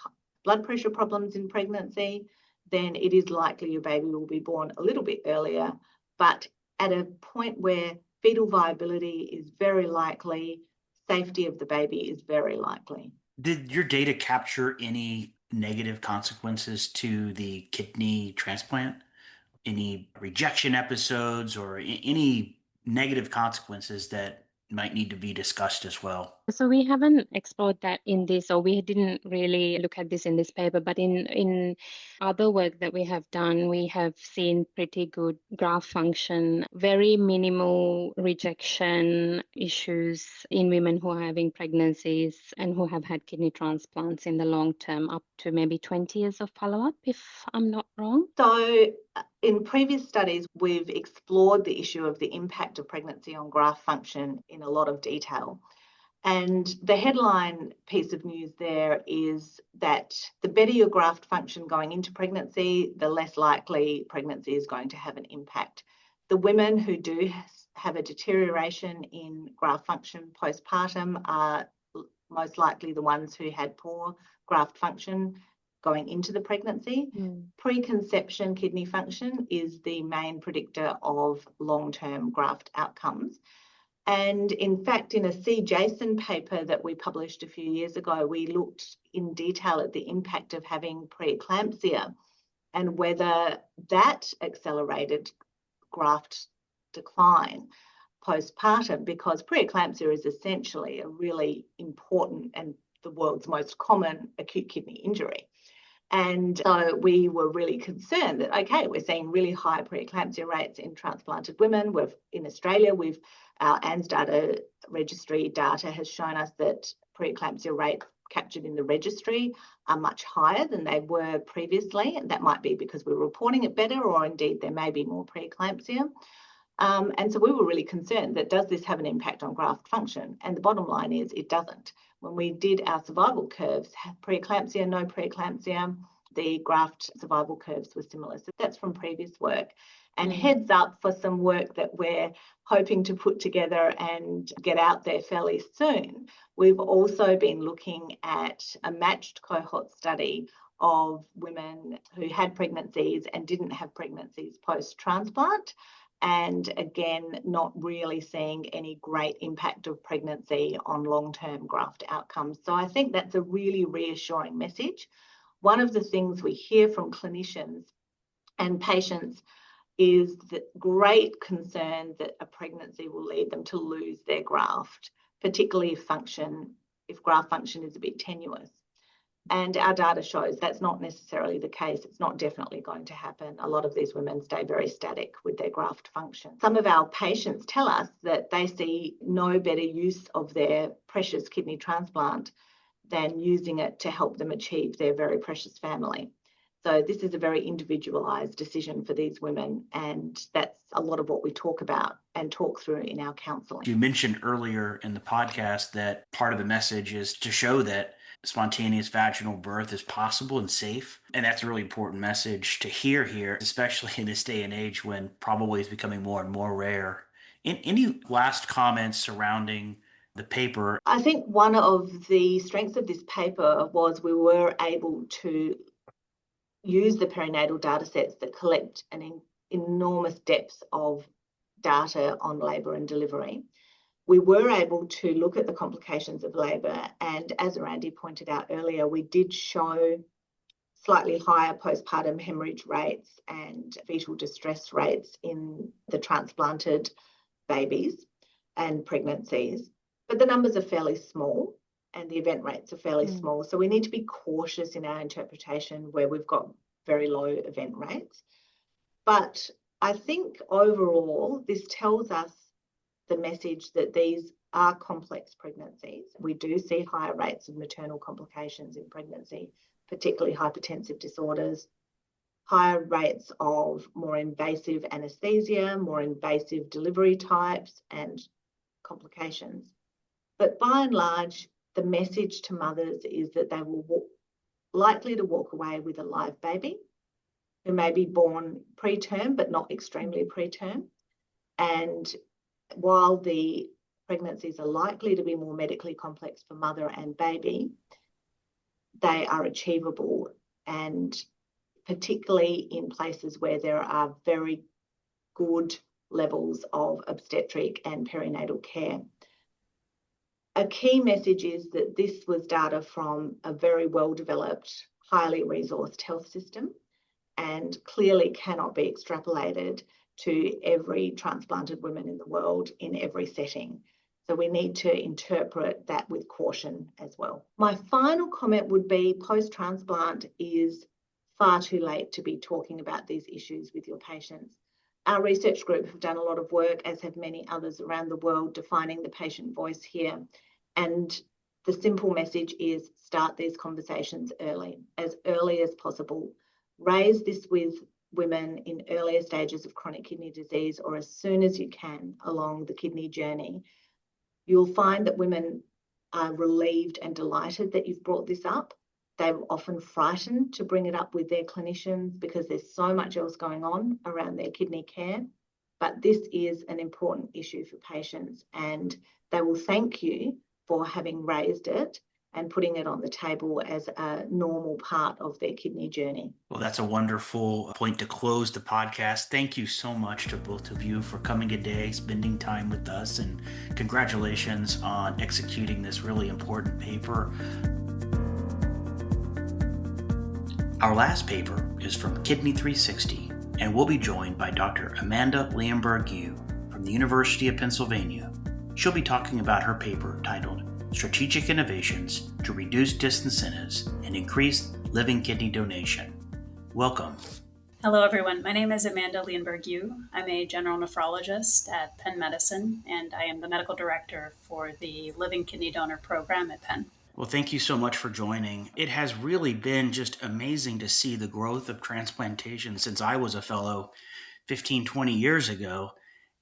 blood pressure problems in pregnancy, then it is likely your baby will be born a little bit earlier, but at a point where fetal viability is very likely, safety of the baby is very likely. Did your data capture any negative consequences to the kidney transplant? Any rejection episodes or any negative consequences that might need to be discussed as well? So we haven't explored that in this, or we didn't really look at this in this paper, but in other work that we have done, we have seen pretty good graft function, very minimal rejection issues in women who are having pregnancies and who have had kidney transplants in the long term, up to maybe 20 years of follow-up, if I'm not wrong. So in previous studies, we've explored the issue of the impact of pregnancy on graft function in a lot of detail. And the headline piece of news there is that the better your graft function going into pregnancy, the less likely pregnancy is going to have an impact. The women who do have a deterioration in graft function postpartum are most likely the ones who had poor graft function going into the pregnancy. Preconception kidney function is the main predictor of long-term graft outcomes. And in fact, in a C-JASON paper that we published a few years ago, we looked in detail at the impact of having preeclampsia and whether that accelerated graft decline postpartum, because preeclampsia is essentially a really important and the world's most common acute kidney injury. And so we were really concerned that, okay, we're seeing really high preeclampsia rates in transplanted women. In Australia, our ANZ data registry data has shown us that preeclampsia rates captured in the registry are much higher than they were previously. And that might be because we're reporting it better, or indeed there may be more preeclampsia. And so we were really concerned that does this have an impact on graft function? And the bottom line is it doesn't. When we did our survival curves, preeclampsia, no preeclampsia, the graft survival curves were similar. So that's from previous work. And heads up for some work that we're hoping to put together and get out there fairly soon. We've also been looking at a matched cohort study of women who had pregnancies and didn't have pregnancies post-transplant. And again, not really seeing any great impact of pregnancy on long-term graft outcomes. So I think that's a really reassuring message. One of the things we hear from clinicians and patients is the great concern that a pregnancy will lead them to lose their graft, particularly if graft function is a bit tenuous. And our data shows that's not necessarily the case. It's not definitely going to happen. A lot of these women stay very static with their graft function. Some of our patients tell us that they see no better use of their precious kidney transplant than using it to help them achieve their very precious family. So this is a very individualised decision for these women, and that's a lot of what we talk about and talk through in our counselling. You mentioned earlier in the podcast that part of the message is to show that spontaneous vaginal birth is possible and safe. And that's a really important message to hear here, especially in this day and age when probably it's becoming more and more rare. Any last comments surrounding the paper? I think one of the strengths of this paper was we were able to use the perinatal data sets that collect an enormous depth of data on labour and delivery. We were able to look at the complications of labour, and as Randy pointed out earlier, we did show slightly higher postpartum hemorrhage rates and fetal distress rates in the transplanted babies and pregnancies, but the numbers are fairly small and the event rates are fairly small. So we need to be cautious in our interpretation where we've got very low event rates. But I think overall, this tells us the message that these are complex pregnancies. We do see higher rates of maternal complications in pregnancy, particularly hypertensive disorders, higher rates of more invasive anaesthesia, more invasive delivery types and complications. But by and large, the message to mothers is that they will likely to walk away with a live baby who may be born preterm, but not extremely preterm. And while the pregnancies are likely to be more medically complex for mother and baby, they are achievable, and particularly in places where there are very good levels of obstetric and perinatal care. A key message is that this was data from a very well-developed, highly resourced health system and clearly cannot be extrapolated to every transplanted woman in the world in every setting. So we need to interpret that with caution as well. My final comment would be post-transplant is far too late to be talking about these issues with your patients. Our research group have done a lot of work, as have many others around the world, defining the patient voice here. And the simple message is start these conversations early as possible. Raise this with women in earlier stages of chronic kidney disease or as soon as you can along the kidney journey. You'll find that women are relieved and delighted that you've brought this up. They're often frightened to bring it up with their clinicians because there's so much else going on around their kidney care. But this is an important issue for patients, and they will thank you for having raised it and putting it on the table as a normal part of their kidney journey. Well, that's a wonderful point to close the podcast. Thank you so much to both of you for coming today, spending time with us, and congratulations on executing this really important paper. Our last paper is from Kidney 360, and we'll be joined by Dr. Amanda Leonberg-Yu from the University of Pennsylvania. She'll be talking about her paper titled Strategic Innovations to Reduce Disincentives and Increase Living Kidney Donation. Welcome. Hello, everyone. My name is Amanda Leonberg-Yu. I'm a general nephrologist at Penn Medicine, and I am the medical director for the Living Kidney Donor Program at Penn. Well, thank you so much for joining. It has really been just amazing to see the growth of transplantation since I was a fellow 15, 20 years ago.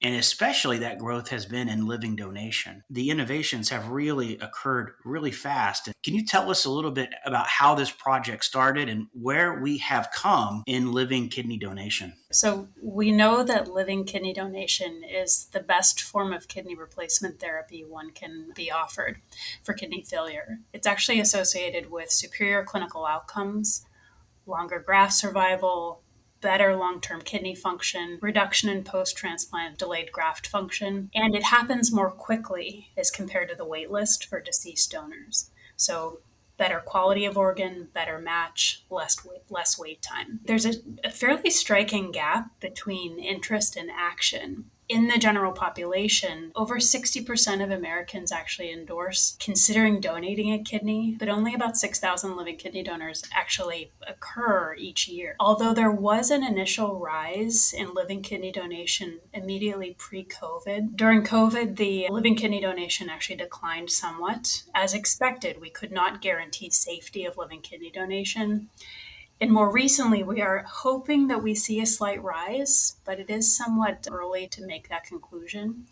And especially that growth has been in living donation. The innovations have really occurred really fast. Can you tell us a little bit about how this project started and where we have come in living kidney donation? So we know that living kidney donation is the best form of kidney replacement therapy one can be offered for kidney failure. It's actually associated with superior clinical outcomes, longer graft survival, better long-term kidney function, reduction in post-transplant delayed graft function, and it happens more quickly as compared to the wait list for deceased donors. So better quality of organ, better match, less wait time. There's a fairly striking gap between interest and action. In the general population, over 60% of Americans actually endorse considering donating a kidney, but only about 6,000 living kidney donors actually occur each year. Although there was an initial rise in living kidney donation immediately pre-COVID, during COVID, the living kidney donation actually declined somewhat. As expected, we could not guarantee safety of living kidney donation. And more recently, we are hoping that we see a slight rise, but it is somewhat early to make that conclusion.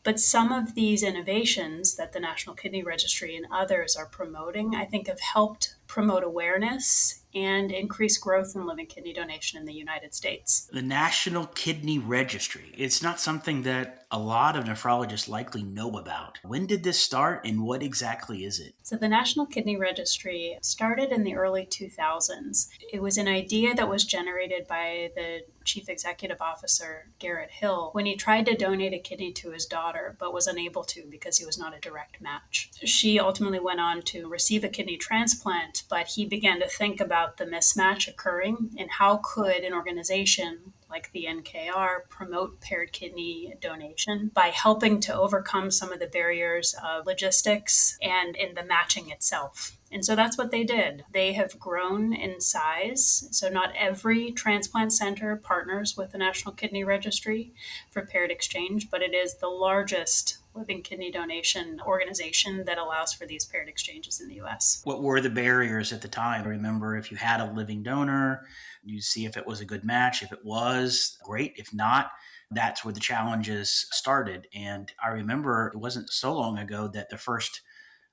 But some of these innovations that the National Kidney Registry and others are promoting, I think, have helped promote awareness and increase growth in living kidney donation in the United States. The National Kidney Registry. It's not something that a lot of nephrologists likely know about. When did this start and what exactly is it? So the National Kidney Registry started in the early 2000s. It was an idea that was generated by the Chief Executive Officer, Garrett Hill, when he tried to donate a kidney to his daughter, but was unable to because he was not a direct match. She ultimately went on to receive a kidney transplant, but he began to think about the mismatch occurring and how could an organization like the NKR promote paired kidney donation by helping to overcome some of the barriers of logistics and in the matching itself. And so that's what they did. They have grown in size. So not every transplant center partners with the National Kidney Registry for paired exchange, but it is the largest living kidney donation organization that allows for these paired exchanges in the US. What were the barriers at the time? I remember if you had a living donor, you see if it was a good match. If it was, great. If not, that's where the challenges started. And I remember it wasn't so long ago that the first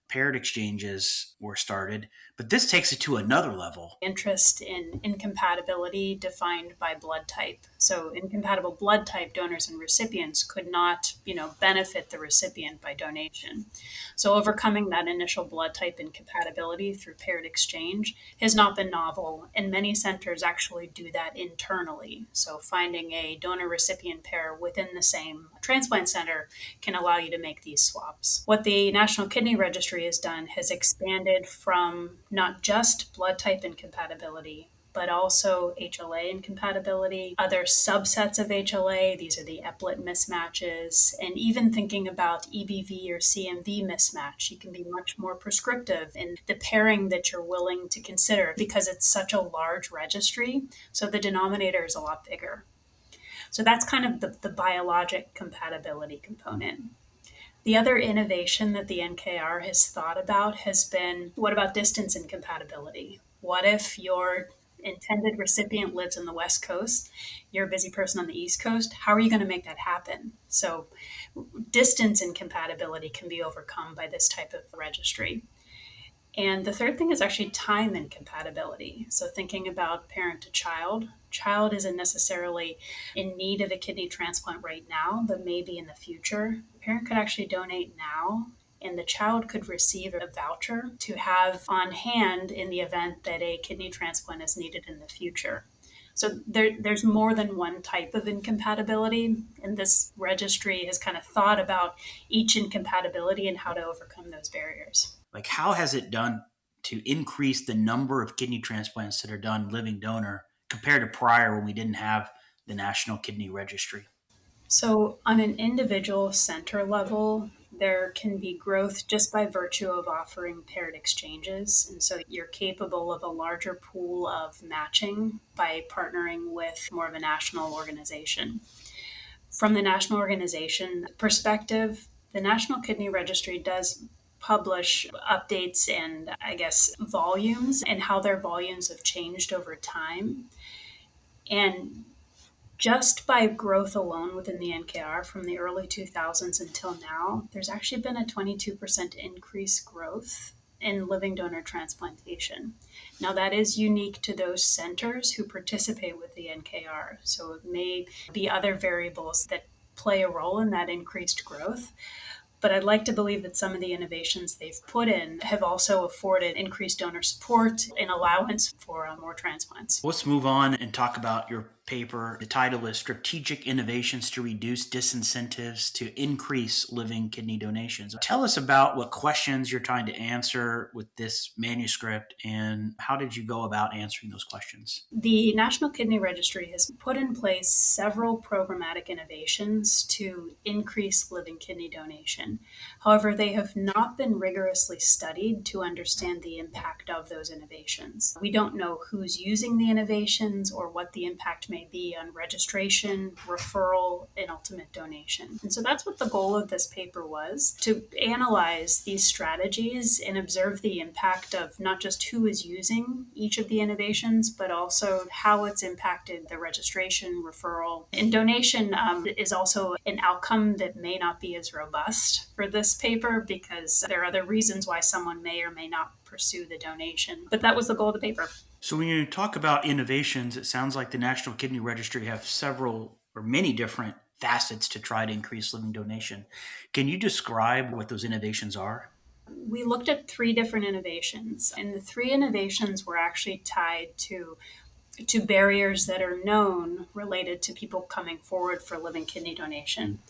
paired exchanges were started, but this takes it to another level. Interest in incompatibility defined by blood type. So incompatible blood type donors and recipients could not, benefit the recipient by donation. So overcoming that initial blood type incompatibility through paired exchange has not been novel, and many centers actually do that internally. So finding a donor recipient pair within the same transplant center can allow you to make these swaps. What the National Kidney Registry has done has expanded from not just blood type incompatibility, but also HLA incompatibility, other subsets of HLA. These are the eplet mismatches, and even thinking about EBV or CMV mismatch. You can be much more prescriptive in the pairing that you're willing to consider because it's such a large registry, so the denominator is a lot bigger. So that's kind of the biologic compatibility component. The other innovation that the NKR has thought about has been, what about distance incompatibility? What if your intended recipient lives in the West Coast, you're a busy person on the East Coast? How are you going to make that happen? So distance incompatibility can be overcome by this type of registry. And the third thing is actually time incompatibility. So thinking about parent to child. Child isn't necessarily in need of a kidney transplant right now, but maybe in the future. The parent could actually donate now, and the child could receive a voucher to have on hand in the event that a kidney transplant is needed in the future. So there's more than one type of incompatibility, and this registry has kind of thought about each incompatibility and how to overcome those barriers. Like, how has it done to increase the number of kidney transplants that are done living donor compared to prior when we didn't have the National Kidney Registry? So on an individual center level, there can be growth just by virtue of offering paired exchanges. And so you're capable of a larger pool of matching by partnering with more of a national organization. From the national organization perspective, the National Kidney Registry does publish updates and, volumes and how their volumes have changed over time. And Just by growth alone within the NKR from the early 2000s until now, there's actually been a 22% increase growth in living donor transplantation. Now, that is unique to those centers who participate with the NKR. So it may be other variables that play a role in that increased growth. But I'd like to believe that some of the innovations they've put in have also afforded increased donor support and allowance for more transplants. Let's move on and talk about your paper. The title is Strategic Innovations to Reduce Disincentives to Increase Living Kidney Donations. Tell us about what questions you're trying to answer with this manuscript and how did you go about answering those questions? The National Kidney Registry has put in place several programmatic innovations to increase living kidney donation. However, they have not been rigorously studied to understand the impact of those innovations. We don't know who's using the innovations or what the impact may be on registration, referral, and ultimate donation. And so that's what the goal of this paper was, to analyze these strategies and observe the impact of not just who is using each of the innovations, but also how it's impacted the registration, referral, and donation is also an outcome that may not be as robust for this paper because there are other reasons why someone may or may not pursue the donation. But that was the goal of the paper. So when you talk about innovations, it sounds like the National Kidney Registry have several or many different facets to try to increase living donation. Can you describe what those innovations are? We looked at 3 different innovations, and the 3 innovations were actually tied to barriers that are known related to people coming forward for living kidney donation.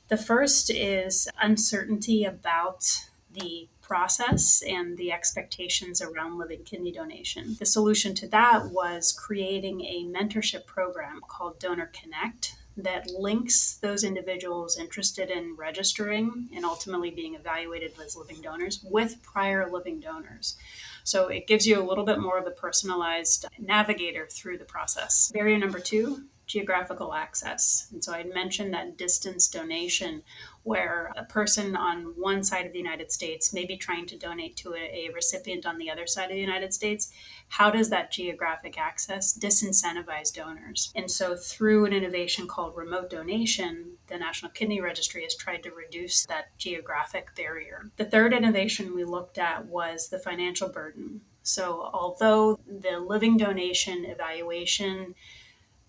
The first is uncertainty about the process and the expectations around living kidney donation. The solution to that was creating a mentorship program called Donor Connect that links those individuals interested in registering and ultimately being evaluated as living donors with prior living donors. So it gives you a little bit more of a personalized navigator through the process. Barrier number 2, geographical access. And so I mentioned that distance donation, where a person on one side of the United States may be trying to donate to a recipient on the other side of the United States. How does that geographic access disincentivize donors? And so through an innovation called remote donation, the National Kidney Registry has tried to reduce that geographic barrier. The third innovation we looked at was the financial burden. So although the living donation evaluation,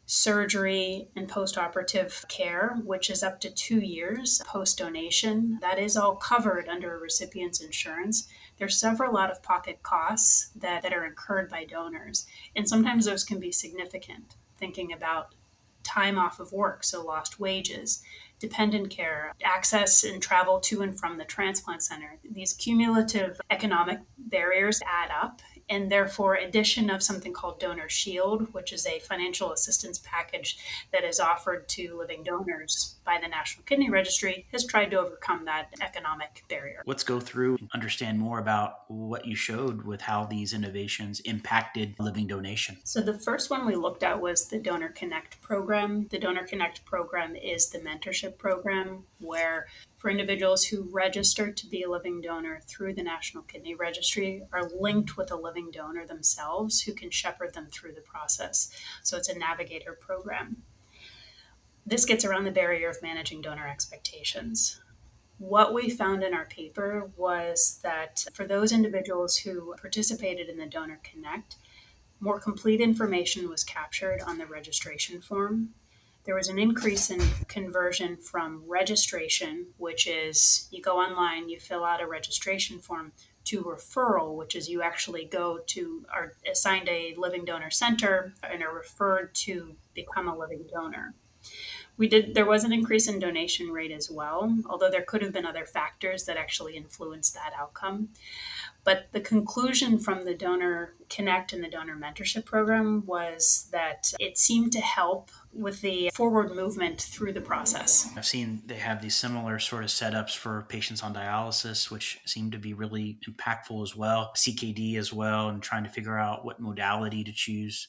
surgery, and postoperative care, which is up to 2 years post-donation, that is all covered under a recipient's insurance. There's several out-of-pocket costs that are incurred by donors, and sometimes those can be significant, thinking about time off of work, so lost wages, dependent care, access and travel to and from the transplant center. These cumulative economic barriers add up, and therefore addition of something called Donor Shield, which is a financial assistance package that is offered to living donors by the National Kidney Registry, has tried to overcome that economic barrier. Let's go through and understand more about what you showed with how these innovations impacted living donation. So the first one we looked at was the Donor Connect program. The Donor Connect program is the mentorship program where for individuals who register to be a living donor through the National Kidney Registry are linked with a living donor themselves who can shepherd them through the process. So it's a navigator program. This gets around the barrier of managing donor expectations. What we found in our paper was that for those individuals who participated in the Donor Connect, more complete information was captured on the registration form. There was an increase in conversion from registration, which is you go online, you fill out a registration form, to referral, which is you actually go to are assigned a living donor center and are referred to become a living donor. There was an increase in donation rate as well, although there could have been other factors that actually influenced that outcome. But the conclusion from the Donor Connect and the Donor Mentorship Program was that it seemed to help with the forward movement through the process. I've seen they have these similar sort of setups for patients on dialysis, which seem to be really impactful as well. CKD as well, and trying to figure out what modality to choose.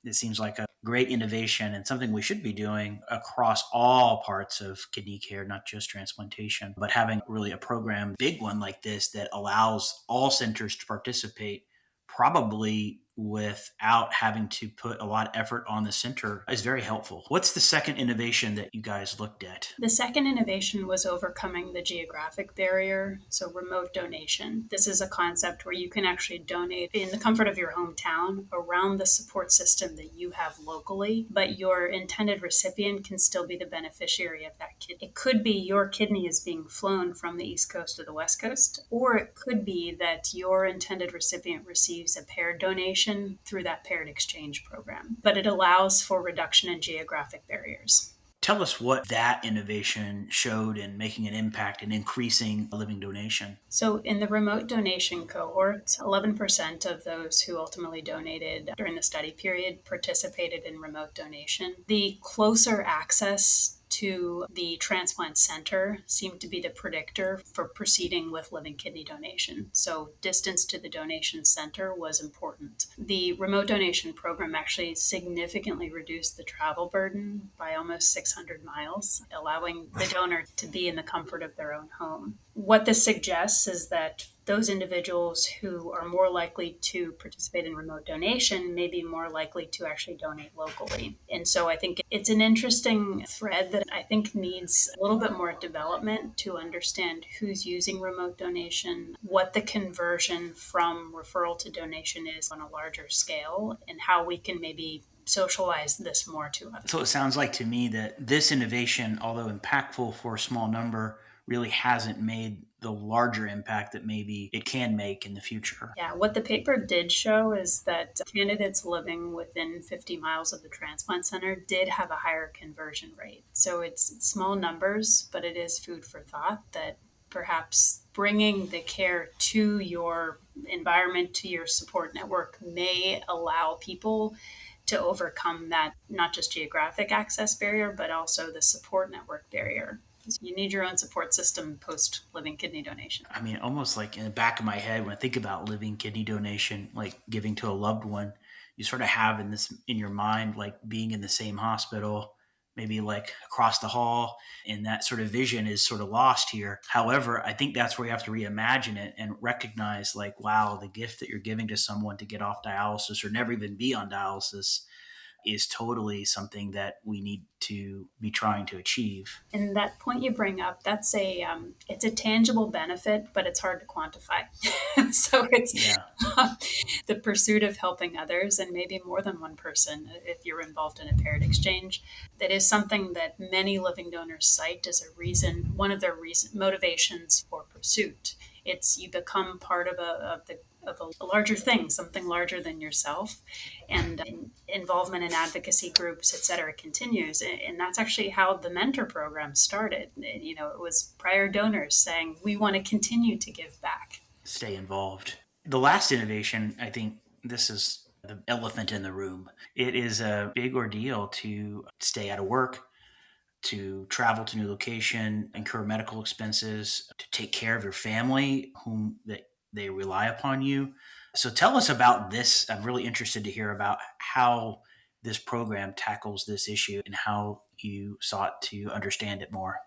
It seems like a great innovation and something we should be doing across all parts of kidney care, not just transplantation, but having really a program, big one like this that allows all centers to participate probably without having to put a lot of effort on the center is very helpful. What's the second innovation that you guys looked at? The second innovation was overcoming the geographic barrier, so remote donation. This is a concept where you can actually donate in the comfort of your hometown around the support system that you have locally, but your intended recipient can still be the beneficiary of that kidney. It could be your kidney is being flown from the East Coast to the West Coast, or it could be that your intended recipient receives a paired donation through that paired exchange program. But it allows for reduction in geographic barriers. Tell us what that innovation showed in making an impact and increasing living donation. So in the remote donation cohort, 11% of those who ultimately donated during the study period participated in remote donation. The closer access to the transplant center seemed to be the predictor for proceeding with living kidney donation. So distance to the donation center was important. The remote donation program actually significantly reduced the travel burden by almost 600 miles, allowing the donor to be in the comfort of their own home. What this suggests is that those individuals who are more likely to participate in remote donation may be more likely to actually donate locally. And so I think it's an interesting thread that I think needs a little bit more development to understand who's using remote donation, what the conversion from referral to donation is on a larger scale, and how we can maybe socialize this more to others. So it sounds like to me that this innovation, although impactful for a small number, really hasn't made the larger impact that maybe it can make in the future. Yeah, what the paper did show is that candidates living within 50 miles of the transplant center did have a higher conversion rate. So it's small numbers, but it is food for thought that perhaps bringing the care to your environment, to your support network, may allow people to overcome that, not just geographic access barrier, but also the support network barrier. You need your own support system post living kidney donation. I mean, almost like in the back of my head, when I think about living kidney donation, like giving to a loved one, you sort of have in your mind, like being in the same hospital, maybe like across the hall, and that sort of vision is sort of lost here. However, I think that's where you have to reimagine it and recognize, like, wow, the gift that you're giving to someone to get off dialysis or never even be on dialysis is totally something that we need to be trying to achieve. And that point you bring up, that's it's a tangible benefit, but it's hard to quantify. So it's the pursuit of helping others, and maybe more than one person if you're involved in a paired exchange. That is something that many living donors cite as one of their motivations for pursuit. It's you become part of a larger thing, something larger than yourself, and involvement in advocacy groups, et cetera, continues. And that's actually how the mentor program started. It was prior donors saying, we want to continue to give back. Stay involved. The last innovation, I think this is the elephant in the room. It is a big ordeal to stay out of work, to travel to a new location, incur medical expenses, to take care of your family, whom they rely upon you. So tell us about this. I'm really interested to hear about how this program tackles this issue and how you sought to understand it more.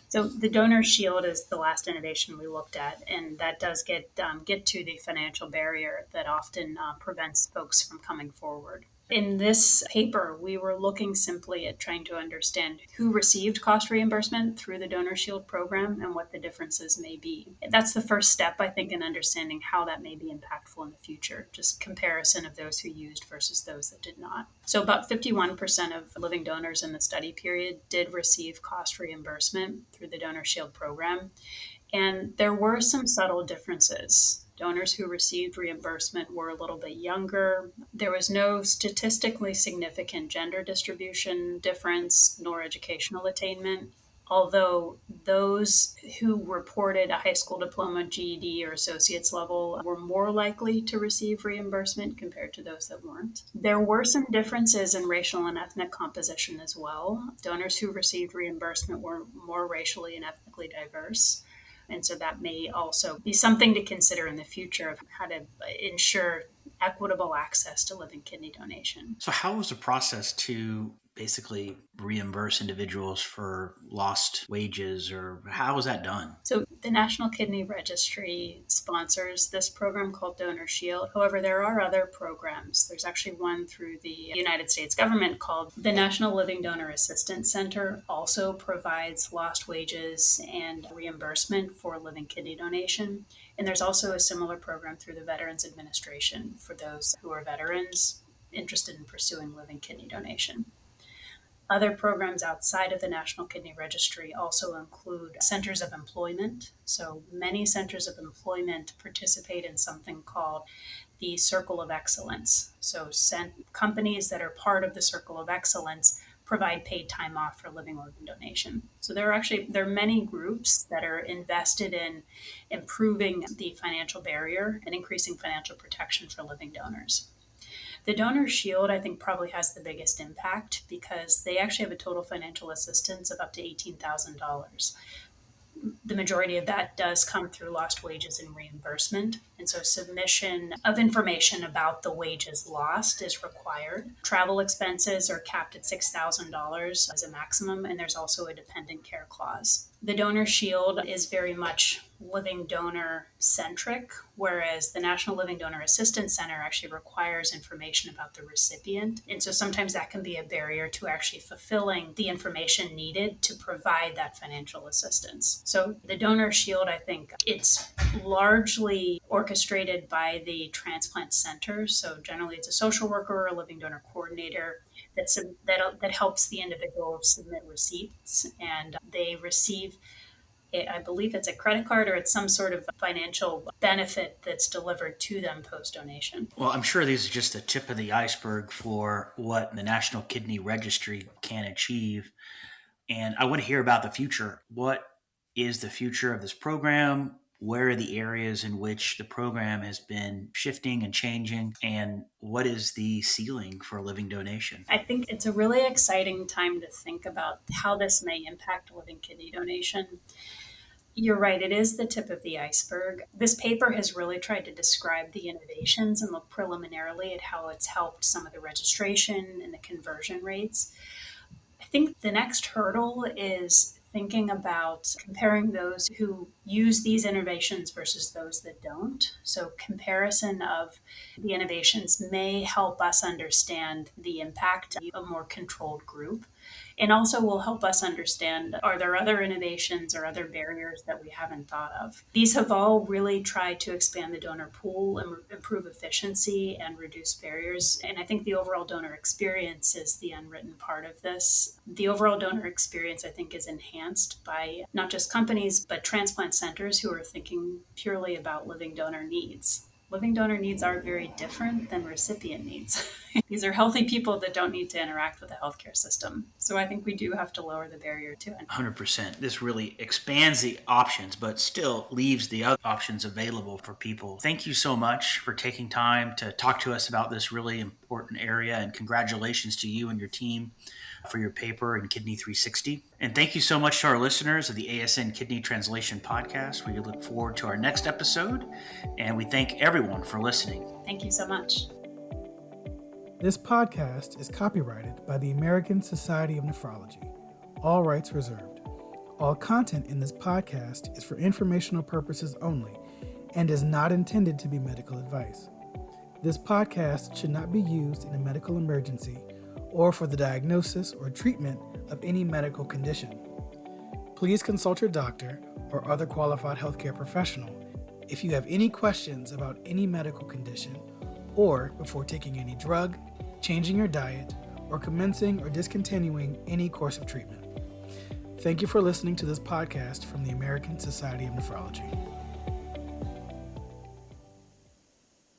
So the donor shield is the last innovation we looked at, and that does get to the financial barrier that often prevents folks from coming forward. In this paper, we were looking simply at trying to understand who received cost reimbursement through the Donor Shield program and what the differences may be. That's the first step, I think, in understanding how that may be impactful in the future, just comparison of those who used versus those that did not. So about 51% of living donors in the study period did receive cost reimbursement through the Donor Shield program, and there were some subtle differences. Donors who received reimbursement were a little bit younger. There was no statistically significant gender distribution difference nor educational attainment, although those who reported a high school diploma, GED, or associate's level were more likely to receive reimbursement compared to those that weren't. There were some differences in racial and ethnic composition as well. Donors who received reimbursement were more racially and ethnically diverse. And so that may also be something to consider in the future of how to ensure equitable access to living kidney donation. So how was the process to basically reimburse individuals for lost wages, or how is that done? So the National Kidney Registry sponsors this program called Donor Shield. However, there are other programs. There's actually one through the United States government called the National Living Donor Assistance Center, also provides lost wages and reimbursement for living kidney donation. And there's also a similar program through the Veterans Administration for those who are veterans interested in pursuing living kidney donation. Other programs outside of the National Kidney Registry also include centers of employment. So many centers of employment participate in something called the Circle of Excellence. So companies that are part of the Circle of Excellence provide paid time off for living organ donation. So there are many groups that are invested in improving the financial barrier and increasing financial protection for living donors. The Donor Shield, I think, probably has the biggest impact because they actually have a total financial assistance of up to $18,000. The majority of that does come through lost wages and reimbursement. And so submission of information about the wages lost is required. Travel expenses are capped at $6,000 as a maximum, and there's also a dependent care clause. The Donor Shield is very much living donor centric, whereas the National Living Donor Assistance Center actually requires information about the recipient. And so sometimes that can be a barrier to actually fulfilling the information needed to provide that financial assistance. So the Donor Shield, I think it's largely orchestrated by the transplant center. So generally it's a social worker or a living donor coordinator that helps the individual submit receipts, and they receive I believe it's a credit card or it's some sort of financial benefit that's delivered to them post-donation. Well, I'm sure these are just the tip of the iceberg for what the National Kidney Registry can achieve. And I want to hear about the future. What is the future of this program? Where are the areas in which the program has been shifting and changing? And what is the ceiling for living donation? I think it's a really exciting time to think about how this may impact living kidney donation. You're right, it is the tip of the iceberg. This paper has really tried to describe the innovations and look preliminarily at how it's helped some of the registration and the conversion rates. I think the next hurdle is thinking about comparing those who use these innovations versus those that don't. So comparison of the innovations may help us understand the impact of a more controlled group, and also will help us understand, are there other innovations or other barriers that we haven't thought of? These have all really tried to expand the donor pool and improve efficiency and reduce barriers. And I think the overall donor experience is the unwritten part of this. The overall donor experience, I think, is enhanced by not just companies, but transplant centers who are thinking purely about living donor needs. Living donor needs are very different than recipient needs. These are healthy people that don't need to interact with the healthcare system. So I think we do have to lower the barrier to it. 100%. This really expands the options, but still leaves the other options available for people. Thank you so much for taking time to talk to us about this really important area, and congratulations to you and your team for your paper in Kidney 360. And thank you so much to our listeners of the ASN Kidney Translation Podcast. We look forward to our next episode, and we thank everyone for listening. Thank you so much. This podcast is copyrighted by the American Society of Nephrology. All rights reserved. All content in this podcast is for informational purposes only and is not intended to be medical advice. This podcast should not be used in a medical emergency or for the diagnosis or treatment of any medical condition. Please consult your doctor or other qualified healthcare professional if you have any questions about any medical condition, or before taking any drug, changing your diet, or commencing or discontinuing any course of treatment. Thank you for listening to this podcast from the American Society of Nephrology.